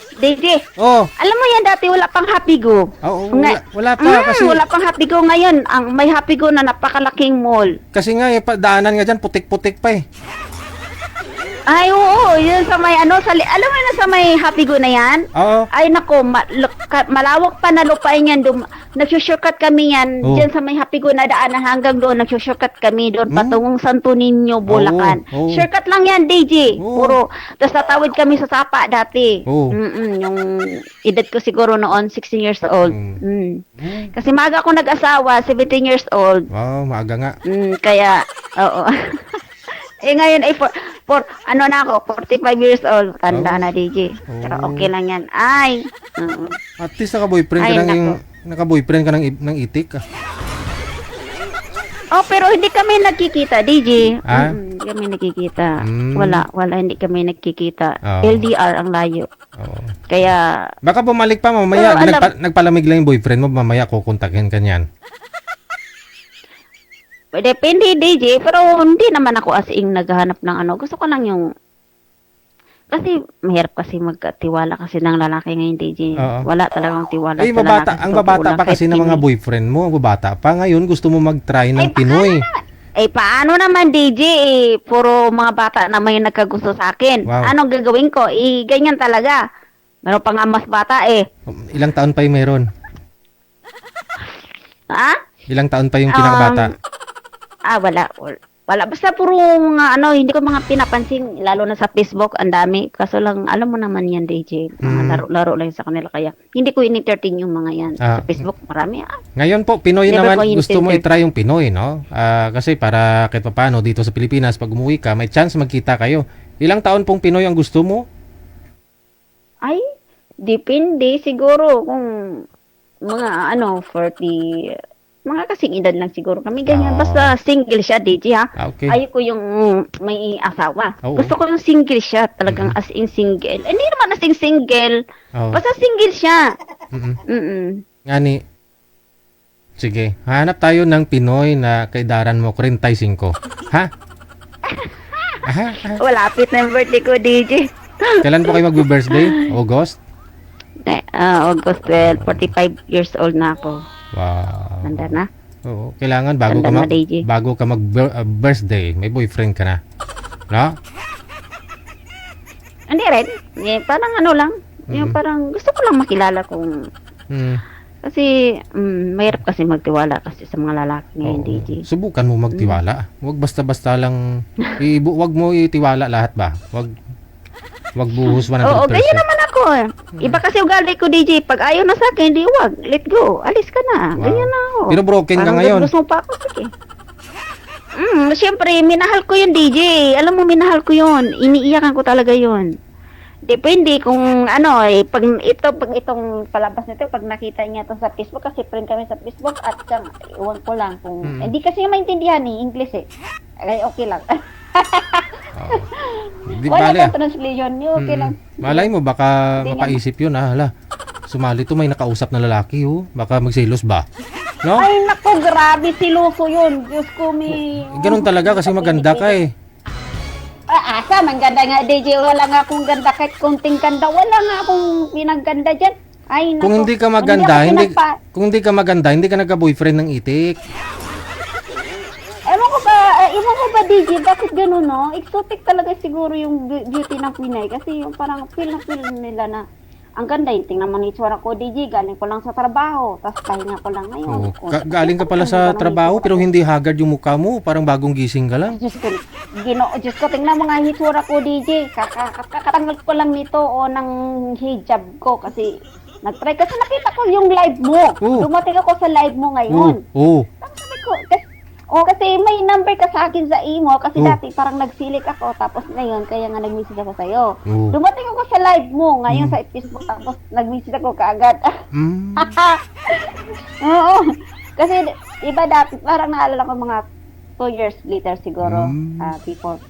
Alam mo yan, dati wala pang Hapigo. Wala pa kasi. Wala pang Hapigo ngayon. May Hapigo na napakalaking mall. Kasi nga, daanan nga dyan, putik-putik pa eh. Ay, oo. Yun sa may alam mo na sa may Hapigo na yan? Oo. Ay, nako. Malawak pa na lupain yan. Nagsusurkat kami yan. Diyan sa may Hapigo na daanan hanggang doon. Nagsusurkat kami doon. Patungong Santo Niño, Bulacan. Shortcut lang yan, DJ. Puro. Tapos tatawid kami sa Sapa dati. Yung edad ko siguro noon, 16 years old. Kasi maaga ako nag-asawa, 17 years old. Wow, maaga nga. Kaya, oo. Ngayon ay na ako, 45 years old. Tanda na, DJ. Pero okay lang yan. Ay. At least naka-boyfriend ka ng itik. Pero hindi kami nagkikita, DJ. Hindi kami nagkikita. Wala, hindi kami nagkikita. LDR ang layo. Kaya, baka bumalik pa mamaya. Nagpalamig lang yung boyfriend mo, mamaya kukontakin ka niyan. Depende, DJ, pero hindi naman ako as in naghahanap ng Gusto ko lang yung, kasi mahirap kasi magtiwala kasi ng lalaki ngayon, DJ. Wala talagang tiwala sa lalaki. Ang babata pa kasi ng mga boyfriend mo, ang babata pa. Ngayon, gusto mo mag-try ng Pinoy. Paano naman, DJ? Puro mga bata na may nagkagusto sa akin. Wow. Anong gagawin ko? Ganyan talaga. Meron pa nga mas bata Ilang taon pa yung meron? Ha? Ilang taon pa yung pinakabata? Wala. Basta puro mga hindi ko mga pinapansin, lalo na sa Facebook, ang dami. Kaso lang, alam mo naman yan, DJ. Mga laro-laro lang sa kanila. Kaya, hindi ko in-entertain yung mga yan. Sa Facebook, marami. Ngayon po, Pinoy naman, gusto mo i-try yung Pinoy, no? Kasi para kahit paano, dito sa Pilipinas, pag umuwi ka, may chance magkita kayo. Ilang taon pong Pinoy ang gusto mo? Ay, depende. Siguro kung mga 40... Mga kasing edad lang siguro kami ganyan. Basta single siya, DJ, ha? Okay. Ayoko yung may asawa. Oo. Gusto ko yung single siya, talagang as in single. Hindi naman as in single. Basta single siya. Ngani, sige, hanap tayo ng Pinoy na kaidaran mo 45. Ha? Malapit na yung birthday ko, DJ. Kailan po kayo mag-birthday? August? August 12, 45 years old na ako. Wow. Tanda na. Oo, kailangan bago ka mag-birthday, may boyfriend ka na. No? Hindi rin. Parang lang. Yung parang gusto ko lang makilala kung... Kasi, mahirap kasi magtiwala kasi sa mga lalaki ngayon, DJ. Subukan mo magtiwala. Huwag basta-basta lang, huwag mo itiwala lahat ba? Wag buhos 100%. Oo, ganyan naman ako. Iba kasi ugali ko, DJ. Pag ayaw na sa akin, di wag. Let go. Alis ka na. Wow. Ganyan na ako. Pero broken ka Parang ngayon. gusto mo pa ako, sige. Siyempre, minahal ko yun, DJ. Alam mo, minahal ko yun. Iniiyakan ko talaga yun. Depende kung ano pag itong palabas nito, pag nakita niya to sa Facebook, kasi friend kami sa Facebook, at iwan ko lang kung, hindi kasi maintindihan English Ay, okay lang. Di Wala bale. kang translation, okay lang. Malay mo, baka Hindi mapaisip yun, hala. Sumali to, may nakausap na lalaki, Baka magselos ba? No? Ay, naku, grabe, siloso yun. Diyos ko, may... Ganun talaga kasi maganda ka Asa, maganda nga, DJ. Wala nga akong ganda, kahit konting ganda. Wala nga akong pinaganda dyan. Ay, naku. Kung hindi ka maganda, kung hindi ka maganda, hindi ka nagka-boyfriend ng itik. Ewan ko ba, DJ, bakit gano'n, no? Exotic talaga siguro yung beauty ng Pinay. Kasi yung parang feel nila na ang ganda yung tingnan mo ni itsura ko, DJ. Galing ko lang sa trabaho. Tapos pahinga ko lang ngayon. Galing ka pala sa trabaho pero hindi haggard yung mukha mo. Parang bagong gising ka lang. Diyos ko, tingnan mo nga yung itsura ko, DJ. Kakatanggal ko lang nito ng hijab ko kasi nag-try. Kasi nakita ko yung live mo. Dumating ako sa live mo ngayon. Sabi ko, kasi may number ka sa akin sa imo kasi dati parang nagsilik ako tapos ngayon kaya nga nag-message ako sa'yo. Dumating ako sa live mo ngayon sa Facebook tapos nag-message ako kaagad. Oo. Kasi iba dati parang naalala ko mga 2 years later siguro before.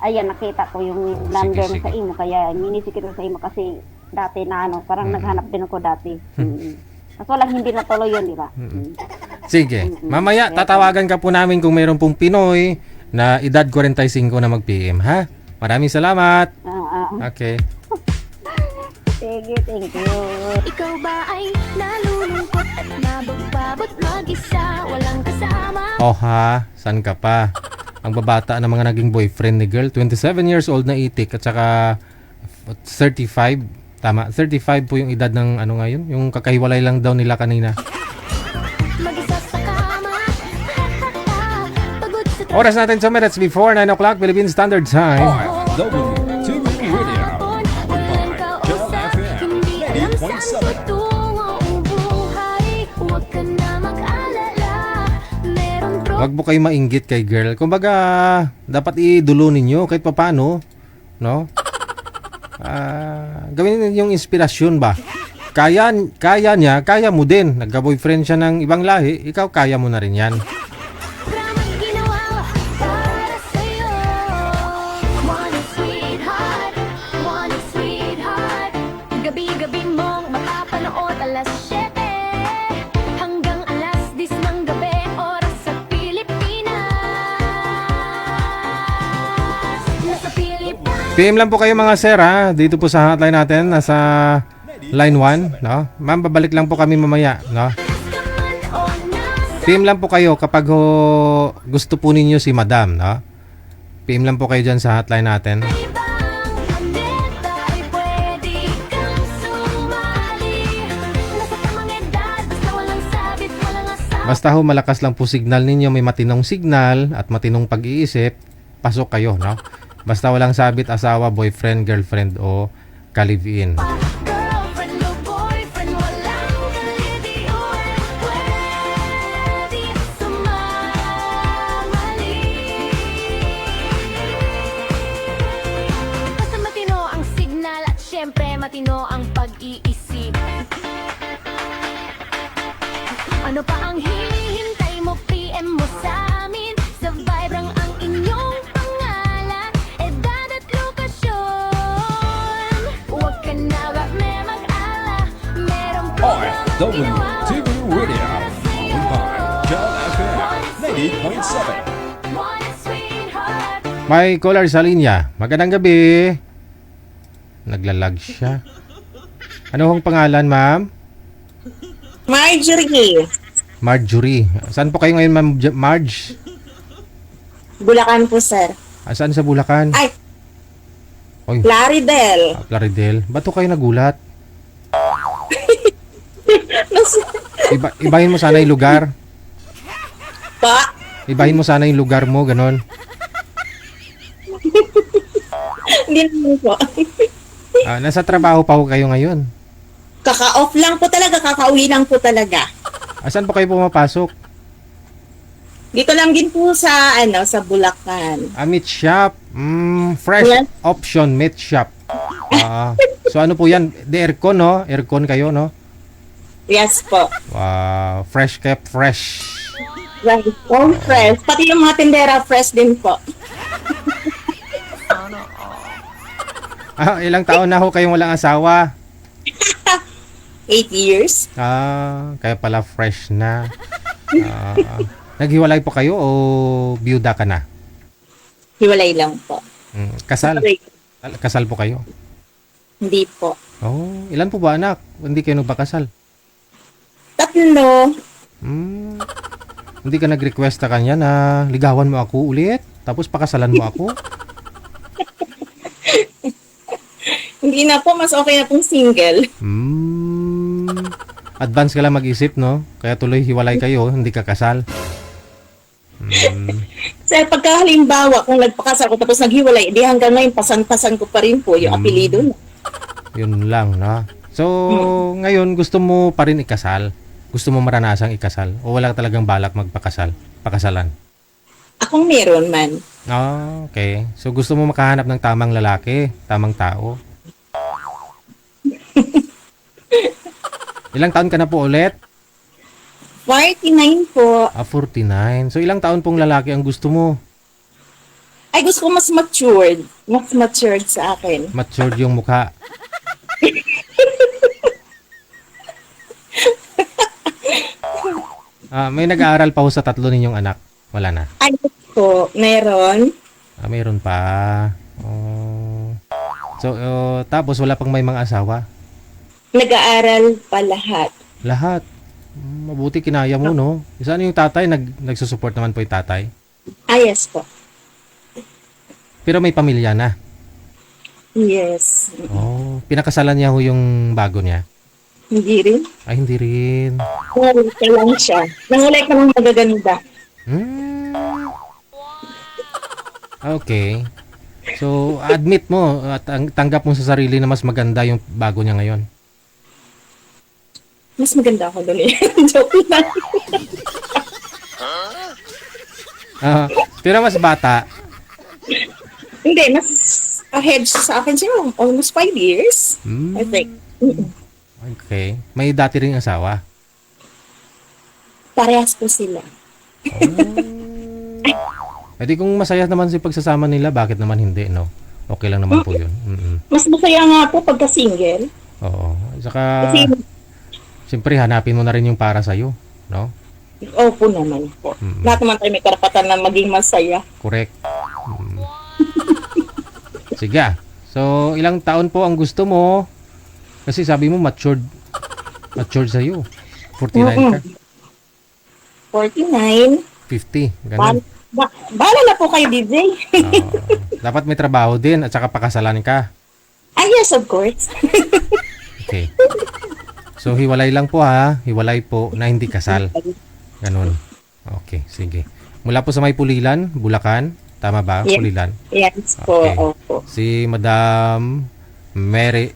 Ayan, nakita ko yung number mo sa imo kaya minisikip ko sa imo kasi dati na parang naghanap din ako dati. Kaso lang hindi natuloy yun, di ba? Sige. Mamaya, tatawagan ka po namin kung mayroon pong Pinoy na edad 45 na mag-PM, ha? Maraming salamat. Okay. Sige, thank you. Ikaw ba ay nalulungkot at nabagbabot mag-isa, walang kasama? Saan ka pa? Ang babata ng mga naging boyfriend ni girl, 27 years old na itik at saka 35. Tama, 35 po yung edad ng ngayon, yung kakahiwalay lang daw nila kanina. Mag-isa sa kama, pagod sa Oras natin 2 minutes before 9 o'clock Philippine Standard Time. WTV Radio. Powered by Joel FM 90.7. Wag mo kayo mainggit kay girl. Kumbaga, dapat idulo ninyo kahit papaano, no? Gawin yung inspirasyon ba? Kaya niya, kaya mo din. Nagka-boyfriend siya ng ibang lahi, ikaw kaya mo na rin yan. Gabi-gabi mong mapapanood alas 7 hanggang alas 10 ng gabi, oras sa Pilipinas. Nasa Pilipinas. PM lang po kayo mga sir, ha? Dito po sa hotline natin, nasa line 1, no? Ma'am, babalik lang po kami mamaya, no? PM lang po kayo kapag gusto po ninyo si Madam, no? PM lang po kayo dyan sa hotline natin. Basta malakas lang po signal ninyo, may matinong signal at matinong pag-iisip, pasok kayo, no? Basta walang sabit, asawa, boyfriend, girlfriend o ka-live-in. Basta matino ang signal at syempre matino ang pag-iisip. Ano pa ang hinihintay mo? PM mo sa amin. Sa Vibrang ang inyong pangalan, edad at lokasyon. Huwag ka na ba mag-ala, meron po WTV Radio. Powered by Joel FM 90.7. May caller sa linya. Magandang gabi. Naglalag siya. Ano ang pangalan, ma'am? Marjorie. Marjorie. Saan po kayo ngayon, ma'am Marge? Bulacan po, sir. Saan sa Bulacan? Ay, Oy, Plaridel. Plaridel. Ba't po kayo nagulat? Ibahin mo sana yung lugar. Pa? Ibahin mo sana yung lugar mo, ganon. Hindi naman po. Nasa trabaho pa ho kayo ngayon. Kaka-off lang po talaga, kakauwi lang po talaga. Saan po kayo pumapasok? Dito lang din po sa sa Bulacan. Meat shop. Fresh Yes. option meat shop. So ano po yan? The aircon, no? Aircon kayo, no? Yes po. Wow. Fresh kept fresh. Right. All fresh. Pati yung mga tindera fresh din po. Ilang taon na ho kayong walang asawa? 8 years. Kaya pala fresh na. Naghiwalay po kayo o byuda ka na? Hiwalay lang po. Kasal? Kasal po kayo? Hindi po. Oh, ilan po ba anak? Hindi kayo nagpakasal? 3. Hindi ka nag-request sa kanya na ligawan mo ako ulit? Tapos pakasalan mo ako? Hindi na po. Mas okay na pong single. Advance ka lang mag-isip, no? Kaya tuloy hiwalay kayo, hindi ka kasal. Sir, pagka halimbawa, kung nagpakasal ko tapos naghiwalay, di hanggang ngayon, pasan-pasan ko pa rin po yung apelido na. Yun lang, no? So, ngayon, gusto mo pa rin ikasal? Gusto mo maranasang ikasal? O wala talagang balak magpakasal? Pakasalan? Akong meron man. Okay. So, gusto mo makahanap ng tamang lalaki, tamang tao? Ilang taon ka na po ulit? 49 po. 49. So, ilang taon pong lalaki ang gusto mo? Ay, gusto ko mas matured. Mas matured sa akin. Matured yung mukha. May nag-aaral pa ho sa 3 ninyong anak? Wala na? Ay, po, meron. Mayroon pa. Oh. So, tapos wala pang may mga asawa? Nag-aaral pa lahat. Lahat. Mabuti kinaya mo, no? Saan yung tatay? Nagsusupport naman po yung tatay? Yes po. Pero may pamilya na? Yes. Oh, pinakasalan niya ho yung bago niya? Hindi rin. Ay, hindi rin. Nangulay ka lang siya. Nangulay ka lang magaganda. Okay. So, admit mo at tanggap mo sa sarili na mas maganda yung bago niya ngayon. Mas maganda ako doon eh. Joke lang. Pero mas bata. Hindi, mas ahead siya sa akin siya. Almost 5 years. I think. Okay. May dati ring asawa. Parehas po sila. Di kung masaya naman si pagsasama nila, bakit naman hindi, no? Okay lang naman po yun. Mas masaya nga po pagka single. Oo. Saka, Kasi, siyempre, hanapin mo na rin yung para sa'yo, no? opo naman po. Lahat naman tayo may karapatan na maging masaya. Correct. Sige. So, ilang taon po ang gusto mo? Kasi sabi mo, matured sa'yo. 49 ka. 49. 50. Ganun. Bahala na po kayo, DJ. Dapat may trabaho din at saka pakasalan ka. Yes, of course. Okay. So, hiwalay lang po ha. Hiwalay po na hindi kasal. Ganun. Okay, sige. Mula po sa may Pulilan, Bulacan. Tama ba? Yes. Pulilan. Yes po, Okay. opo. Si Madam Marjorie,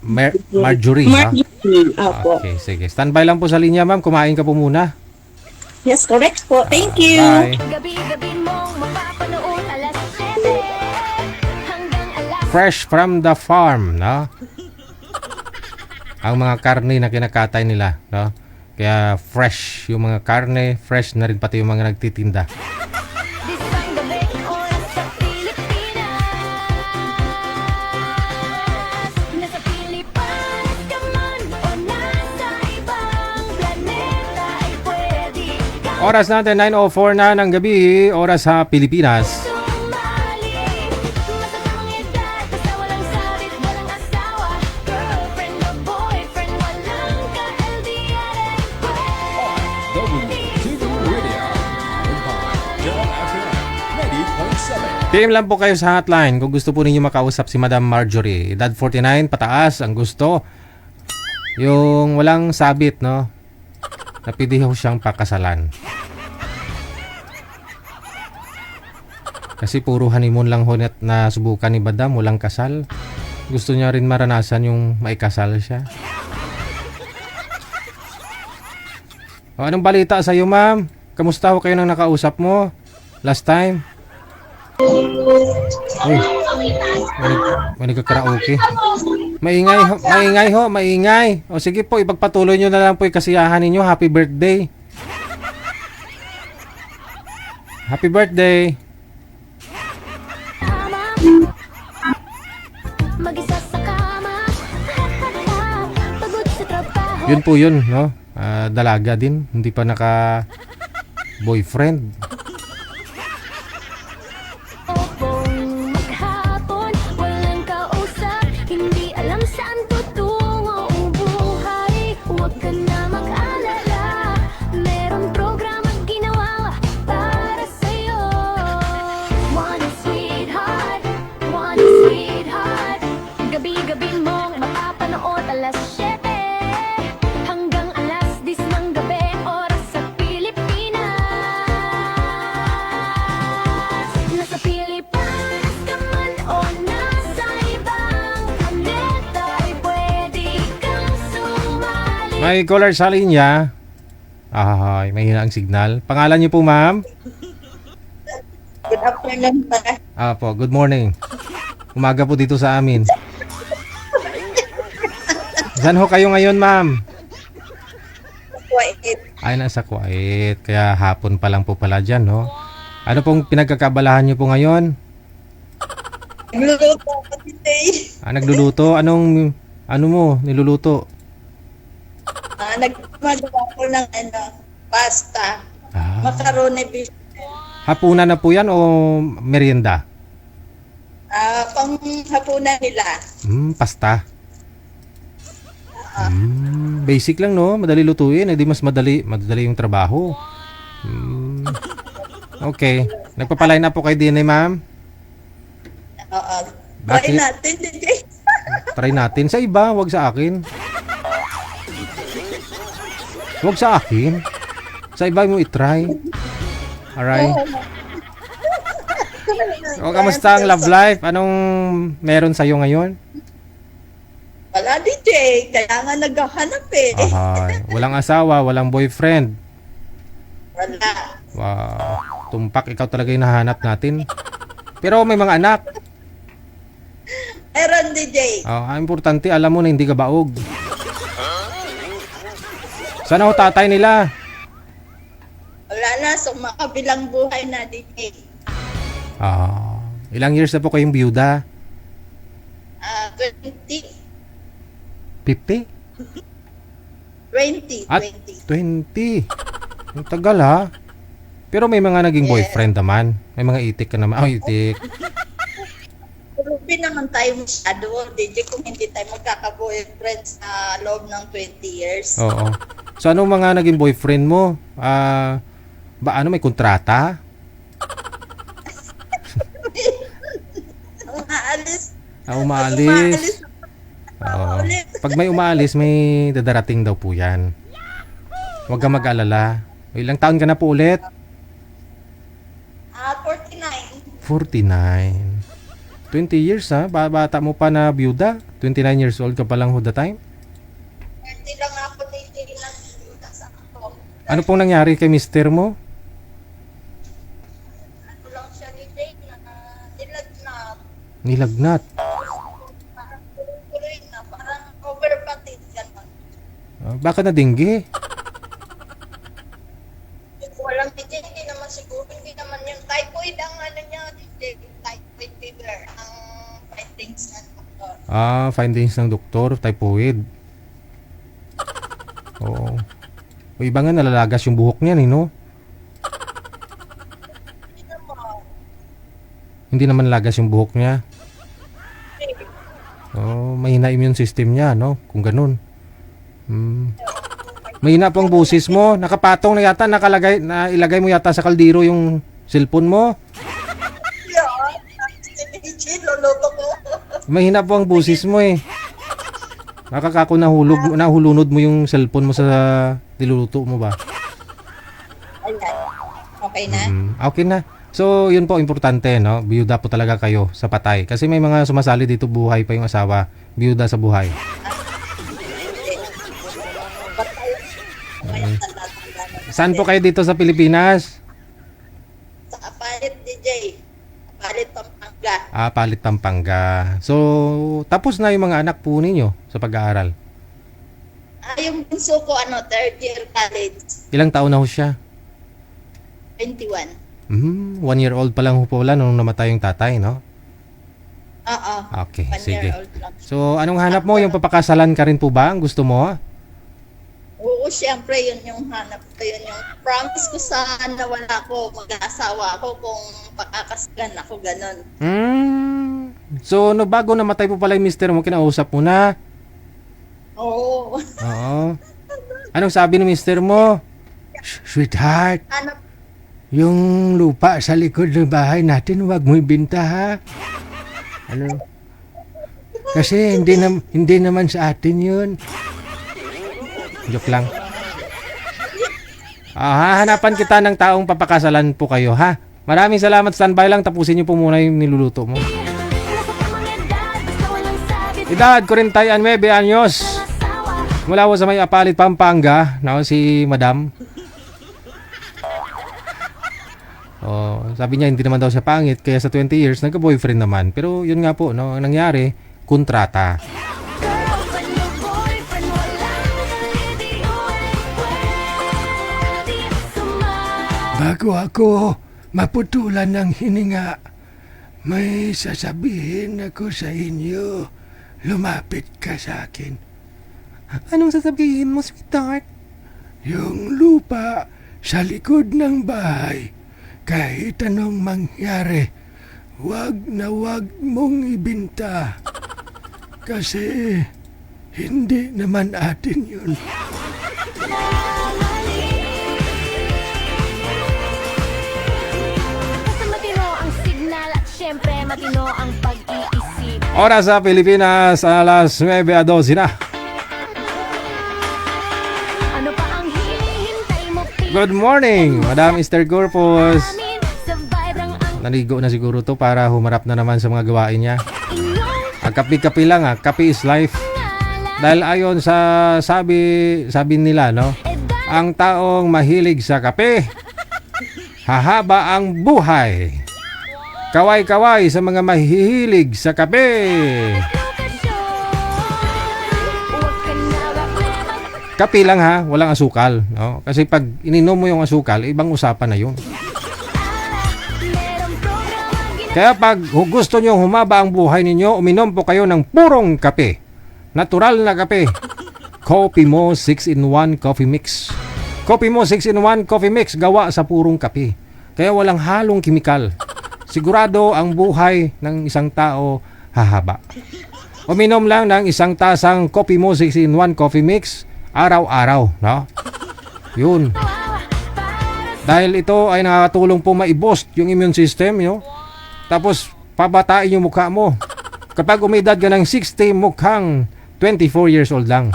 ha? Marjorie, opo. Okay, sige. Standby lang po sa linya, ma'am. Kumain ka po muna. Yes, correct po. Thank you. Bye. Gabi-gabi mong mapapanood 7 hanggang Fresh from the farm, no? Ang mga karne na kinakatay nila, no? Kaya fresh yung mga karne, fresh na rin pati yung mga nagtitinda. This ang gabi, oras sa Pilipinas. Nasa Pilipinas ka man o nasa ibang planeta ay pwede kang Oras natin, 9:04 na ng gabi, oras sa Pilipinas. sumali. Basta tamang edad, basta walang sabit, walang asawa. Girlfriend o boyfriend, walang ka-LDR ay pwede. WTV Radio. Joel FM 90.7. PM lang po kayo sa hotline kung gusto po ninyo makausap si Madam Marjorie. Edad 49, pataas, ang gusto. Yung walang sabit, no? Napili ho siyang pakasalan. Kasi puro honeymoon lang ho na subukan ni Madam, walang kasal. Gusto niya rin maranasan yung maikasal siya. O, anong balita sa iyo, ma'am? Kamusta ho kayo nang nakausap mo last time? Uy, may nagkakaraoke. Maingay ho, maingay. O sige po, ipagpatuloy nyo na lang po yung kasiyahan ninyo. Happy birthday. Happy birthday. Mag-isa sa kama. Pagod sa trabaho. Yun po yun, no? Dalaga din. Hindi pa naka-boyfriend. Opong maghapon, walang kausap. Hindi alam saan tutungo ang buhay. Huwag ka na mag-alala. Merong programa ginawa para sa'yo. One sweetheart, one sweetheart. Gabi-gabi mong mapapanood alas 7 hanggang alas 10 ng gabi, oras sa Pilipinas. Nasa Pilipinas ka man o nasa ibang planeta, ay pwede kang sumali. May caller sa linya. Ay, may hina ang signal. Pangalan niyo po, ma'am? Good afternoon pa. Po, good morning. Umaga po dito sa amin. Saan ho kayo ngayon, ma'am? Wait. Ay, nasa Kuwait. Kaya hapon pa lang po pala dyan, no? Ano pong pinagkakabalahan niyo po ngayon? Nagluluto ako today. Nagluluto? Ano mo niluluto? Nagmagawa ko ng pasta. Macaroni beef. Hapunan na po yan o merienda? Pang hapunan nila. Pasta. Basic lang, no? Madali lutuin. Hindi mas madali yung trabaho. Okay. Nagpapaline na po kayo din, ma'am? Oo. Bakit? Try natin, DJ. Try natin. Sa iba, wag sa akin. Wag sa akin. Sa iba mo itry. Alright. O, kamusta ang love life? Anong meron sa'yo ngayon? Wala, DJ. Kaya nga naghahanap eh. Ahay. Walang asawa, walang boyfriend. Wala. Wow. Tumpak, ikaw talaga yung nahanap natin. Pero may mga anak. Meron, DJ. Ang importante, alam mo na hindi ka baog. Sana ho tatay nila? Wala na. So, makabilang buhay na, DJ. Ilang years na po kayong biyuda? 20. 50? 20. At 20. Ang tagal, ha? Pero may mga naging boyfriend naman. May mga itik ka naman. Itik. Pero naman tayo masyado, DJ, kung hindi tayo magkaka-boyfriend sa loob ng 20 years. Oo. So, anong mga naging boyfriend mo? May kontrata? Umaalis. Umaalis. Oo. Pag may umaalis, may dadarating daw po yan. Huwag ka mag-alala. Ilang taon ka na po ulit? 49. 49. 20 years, ha? Bata mo pa na byuda? 29 years old ka pa lang ho the time? 30 lang ako dating lang sa ako. Ano pong nangyari kay mister mo? Ano lang siya ni Jake na nilagnat. Nilagnat. Parang tuloy na, parang overpatin gano'n. Baka na dinggi? Walang DJ, hindi naman siguro, hindi naman yung typhoid ang ano niya, DJ, typhoid fever, ang findings ng doktor. Findings ng doktor, typhoid. Oo. O iba nga nalalagas yung buhok niya, no? Hindi naman lagas yung buhok niya. Mahina immune system niya, no? Kung ganun. Mahina po ang busis mo. Nakapatong na yata, ilagay mo yata sa kaldero yung cellphone mo. Luluto ko. Mahina po ang busis mo eh. Nakakako nahulunod mo yung cellphone mo sa niluluto mo ba? Ayan. Okay na? Okay na. So, yun po, importante, no? Biyuda po talaga kayo sa patay. Kasi may mga sumasali dito, buhay pa yung asawa. Biyuda sa buhay. Saan po kayo dito sa Pilipinas? Sa Palit, DJ. Palit, Pampanga. Palit, Pampanga. So, tapos na yung mga anak po ninyo sa pag-aaral. Yung bunso ko, third year college. Ilang taon na ho siya? 21. 1 year old pa lang ho po wala nung namatay yung tatay, no? Oo. Okay, 1 sige. year old lang. So, anong hanap mo? Yung papakasalan ka rin po ba? Ang gusto mo? Oo, siyempre, yun yung hanap ko. Yun yung promise ko sa nawala ko, mag-aasawa ako kung pakakasalan ako, ganon. So, no, bago namatay po pala yung mister mo, kinausap mo na? Oo. Oo. Anong sabi ng mister mo? Sweetheart, Hanap, yung lupa sa likod ng bahay natin, wag mo ibenta, ha? Ano? Kasi hindi naman sa atin yun. Joke lang. Hahanapan kita ng taong papakasalan po kayo, ha? Maraming salamat. Standby lang. Tapusin niyo po muna yung niluluto mo. Edad, 49 anyos. Mula po sa may Apalit, Pampanga. Si Madam. Sabi niya hindi naman daw siya pangit. Kaya sa 20 years, nagka-boyfriend naman. Pero yun nga po, no, ang nangyari, kontrata. Bago ako maputulan ng hininga, may sasabihin ako sa inyo. Lumapit ka sa akin. Anong sasabihin mo, sweetheart? Yung lupa sa likod ng bahay, kahit anong mangyari, wag na wag mong ibinta. Kasi hindi naman atin yun. Siyempre, matino ang pag-iisip. Oras sa Pilipinas, alas 9:12 na. Ano pa ang hinihintay mo? Good morning, Madam Esther Corpus. Sa vibrang ang Naligo na siguro to para humarap na naman sa mga gawain niya. inyong Kapi-kapi lang, kapi is life. ngalan. Dahil ayon sa sabi nila, no, ang taong mahilig sa kape, hahaba ang buhay. Kaway-kaway sa mga mahihilig sa kape. Kape lang, ha, walang asukal, no? Kasi pag ininom mo yung asukal, ibang usapan na yun. Kaya pag gusto nyo humaba ang buhay ninyo, uminom po kayo ng purong kape. Natural na kape. Coffee Mo 6-in-1 Coffee Mix. Coffee Mo 6-in-1 Coffee Mix, gawa sa purong kape. Kaya walang halong kimikal. Sigurado ang buhay ng isang tao hahaba. Uminom lang ng isang tasang Coffee Mo 6-in-1 Coffee Mix araw-araw, no? Yun. Dahil ito ay nakakatulong po ma-boost yung immune system, no? Tapos pabatain yung mukha mo. Kapag umidad ka ng 60, mukhang 24 years old lang.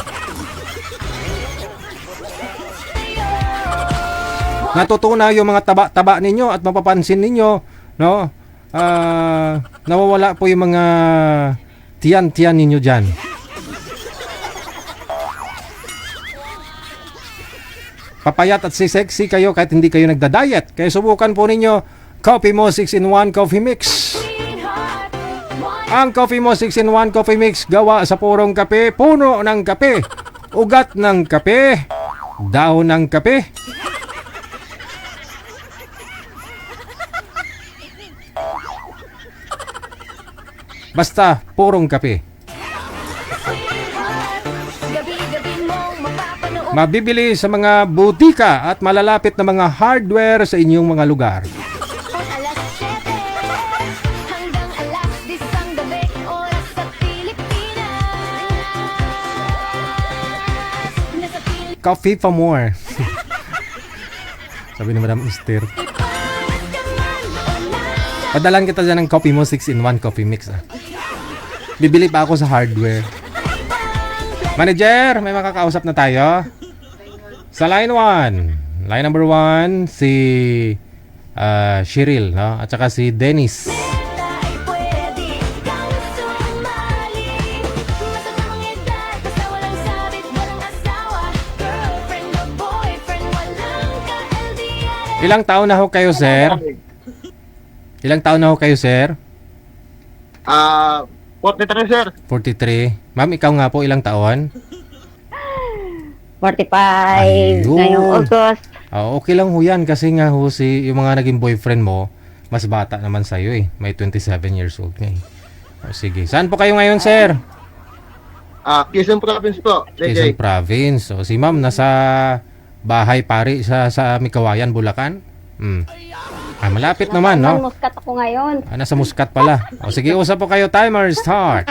Natutunaw yung mga taba-taba ninyo at mapapansin ninyo, no? Nawawala po yung mga tiyan-tiyan ninyo dyan. Papayat at sexy kayo kahit hindi kayo nagda-diet. Kaya subukan po ninyo Coffee Mo 6-in-1 Coffee Mix. Ang Coffee Mo 6-in-1 Coffee Mix gawa sa purong kape, puno ng kape, ugat ng kape, dahon ng kape. Basta purong kape. Mabibili sa mga butika at malalapit na mga hardware sa inyong mga lugar. Alas 7 hanggang alas 10 ang gabi, oras sa Pilipinas. Nasa Pilipinas Coffee for more. Sabi ni Madam Esther. Padalan kita dyan ng Coffee Mo 6-in-1 Coffee Mix. Bibili pa ako sa hardware. Manager, may makakausap na tayo. Sa line 1. Line number 1, si Cheryl, no? At saka si Dennis. Ay pwede kang sumali. Matatapang edad, basta walang sabit, walang asawa. Girlfriend o boyfriend, walang ka-LDR. Ilang taon na ho kayo, sir? Ilang taon na ho kayo, sir? 43 sir. 43. Ma'am, ikaw nga po, ilang taon? 45 Ayun. ngayong August. Okay lang ho yan kasi nga ho yung mga naging boyfriend mo, mas bata naman sa'yo eh. May 27 years old nga eh. Sige. Saan po kayo ngayon, sir? Quezon Province po. Quezon Province. Si ma'am nasa bahay pari sa Mikawayan, Bulacan. Malapit naman, no? Muscat ako ngayon. Nasa Muscat pala. Sige, usap po kayo. Timer start.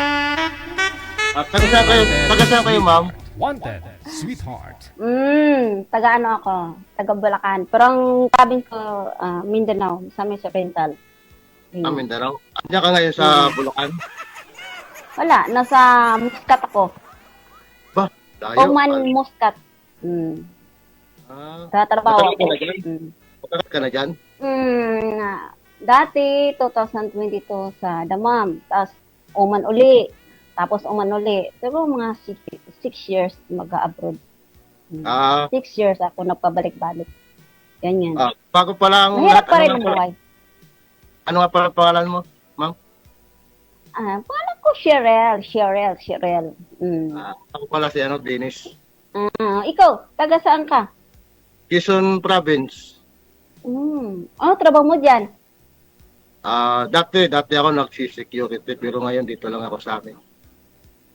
Taga saan kayo, ma'am? Wanted, sweetheart. Taga ano ako? Taga Bulacan. Pero ang province ko, Mindanao, sa Mesa Rental. Mindanao. Andiyan ka ngayon sa Bulacan? Wala, nasa Muscat ako. Ba? Layo. Oman Muscat. Sa trabaho ako. Matagal ka na dyan? Dati, 2022 sa Damam. Tapos, Oman uli. Tapos, Oman uli. Pero mga 6 years mag-abroad. 6 years ako nagpabalik-balik. Ganyan. Bago pa lang. Mahirap pa rin ang buhay. Ano nga pala pangalan mo, ma'am? Pangalan ko Cheryl. Ako pala si Dennis. Ikaw, taga saan ka? Quezon Province. Ano trabaho mo dyan? Dati ako nagsi-security pero ngayon dito lang ako sa amin.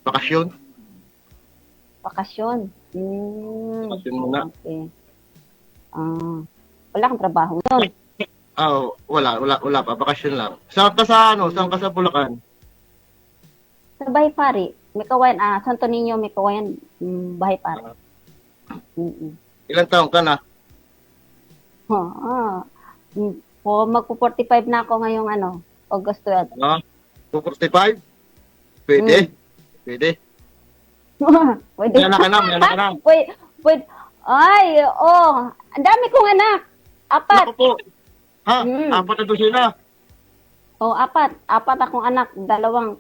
Bakasyon. Bakasyon. Bakasyon muna. Okay. Wala kang trabaho nun. Wala pa. Bakasyon lang. Saan ka sa Bulacan? Sa Bahay Pari. Mikawayan, Santo Niño, Mikawayan, Bahay Pari. Ilang taong ka na? Magpo-45 na ako ngayong August 12. 45? Pwede. Pwede. May anak ka na. Pwede. Ay, ang dami kong anak. 4. Ako po. Apat na doon sila. Apat. 4 akong anak. Dalawang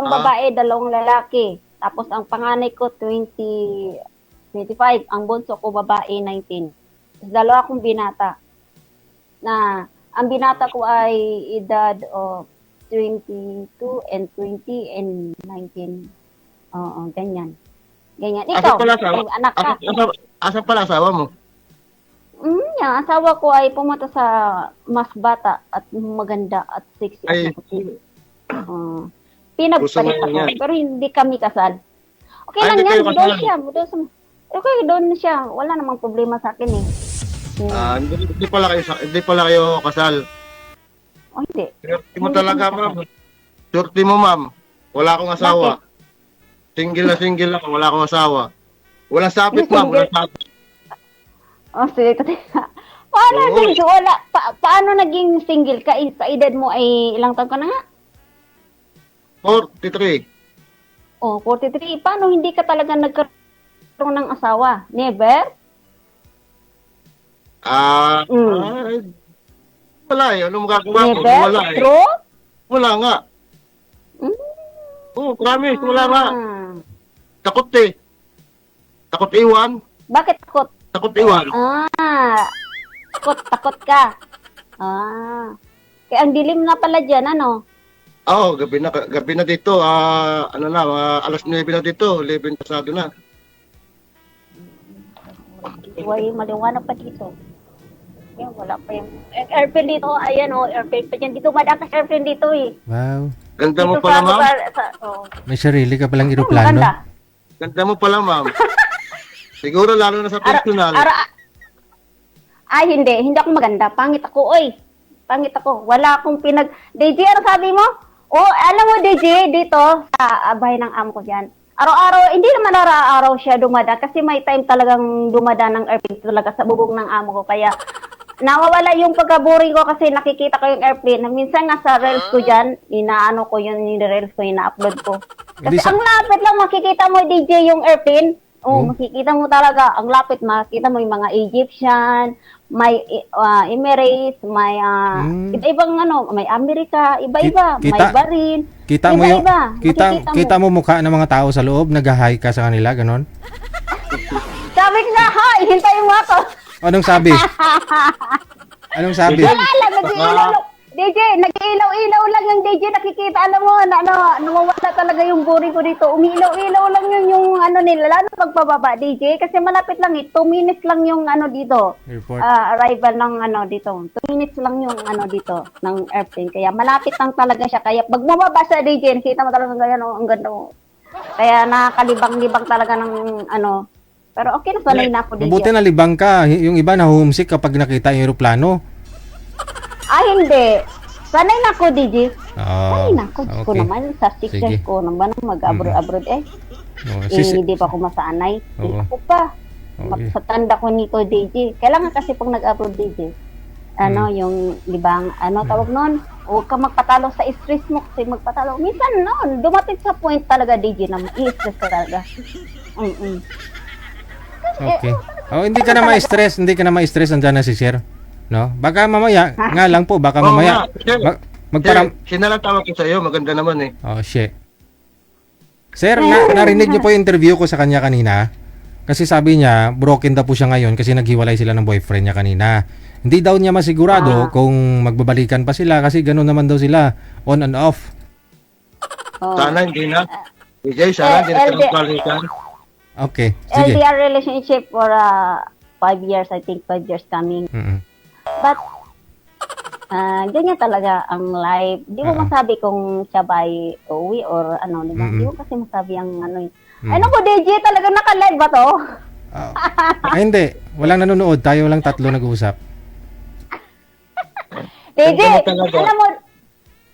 babae, 2 lalaki. Tapos ang panganay ko, 25. Ang bunso ko, babae, 19. Tapos 2 akong binata. Ang binata ko ay edad 22 and 20 and 19. Ganyan. Ikaw, anak ka. Asan pala asawa mo? Yung asawa ko ay pumunta sa mas bata at maganda at sexy. Pinagpalit ako, pero hindi kami kasal. Okay lang yan, doon siya. Wala namang problema sa akin eh. Hindi pala kayo kasal. Hindi. Surti mo talaga, ma'am. Surti mo, ma'am. Wala akong asawa. Bakit? Single ako. Wala akong asawa. Walang sapit, ma'am. Walang sapit. Sige. Paano naging single ka? Sa edad mo ay ilang taon ka na nga? 43. 43. Paano hindi ka talaga nagkaroon ng asawa? Never? Wala eh. Ano magagawa ko? Never? Wala eh. True? Wala nga. Promise. Wala nga. Takot eh. Takot iwan. Bakit takot? Takot iwan. Takot ka. Kaya ang dilim na pala dyan, Gabi na dito. Alas 9 na dito. 11 pasado na. Huwag maliwanag pa dito. Yan, wala pa yung airplane dito. Ayan airplane pa dyan. Dito, madakas airplane dito eh. Wow. Ganda mo pala, ma'am. May sarili ka palang eroplano. Maganda. Ganda mo pala, ma'am. Siguro lalo na sa personal. Hindi. Hindi ako maganda. Pangit ako, Pangit ako. Wala akong DJ, ano sabi mo? Alam mo, DJ, dito, sa bahay ng amo ko dyan. Araw-araw, hindi naman araw-araw siya dumada kasi may time talagang dumada ng airplane talaga sa bubong ng amo ko. Kaya, nawawala yung pagkaboring ko kasi nakikita ko yung airplane. Minsan nga sa reels ko dyan, inaano ko yung reels ko, ina-upload ko. Kasi ang lapit lang makikita mo, DJ, yung airplane. Oh, Oh. makikita mo talaga, ang lapit, makikita mo yung mga Egyptian, may Emirates, may iba-ibang ano, may Amerika, iba-iba, Kita- may Bahrain, Kita mo yung iba-iba. Makikita kita mo mukha ng mga tao sa loob, nag-hi ka sa kanila, ganon. Sabi ko nga, ha, hintayin mo ako. Anong sabi? Anong sabi? Wala lang, nag-iilaw. DJ, nag-iilaw-ilaw lang yung DJ, nakikita, alam mo, nawawala talaga yung boring ko dito. Umiilaw-ilaw lang yung ano nila, lalo pagpababa, DJ, kasi malapit lang 2 minutes lang yung ano dito, Report. arrival ng ano dito. 2 minutes lang yung ano dito, ng airplane. Kaya malapit lang talaga siya. Kaya pag bumaba sa DJ, nakita mo talaga ganyan, ang ganda mo. Kaya nakakalibang-libang talaga ng ano. Pero okay na, sanay na ako, DJ. Mabuti na libang ka. Yung iba na homesick kapag nakita yung aeroplano. Hindi. Sanay na ako, DJ. Sanay na ako. Diyos ko okay. naman, sa 6 Sige. years ko naman, mag-abroad Oh, hindi pa ako masanay. Oo. Ako pa. Okay. Sa tanda ko nito, DJ. Kailangan kasi pag nag-abroad, DJ, yung libang, tawag nun, huwag ka magpatalo sa stress mo kasi magpatalo. Minsan noon, dumating sa point talaga, DJ, na i-stress ka talaga. Okay. Oh, hindi ka na ma-stress, andyan na si Sir. No? Baka mamaya, nga lang po, baka mamaya magparam Sinalatawag ko sa iyo, maganda naman eh. Oh, shit. Sir, narinig niyo po yung interview ko sa kanya kanina. Kasi sabi niya, broken daw po siya ngayon kasi naghiwalay sila ng boyfriend niya kanina. Hindi daw niya masigurado kung magbabalikan pa sila kasi gano'n naman daw sila, on and off. Sana hindi na. DJ, sana hindi na balikan. Okay, sige. LDR relationship for 5 years, I think 5 years coming. But, ganyan talaga ang life. Di mo masabi kung siya ba ay uwi or ano, di ba? Di mo kasi masabi ang ano eh. Ay, naku, DJ, talaga naka-live ba to? Ay, hindi. Walang nanonood. Tayo lang tatlo nag-uusap.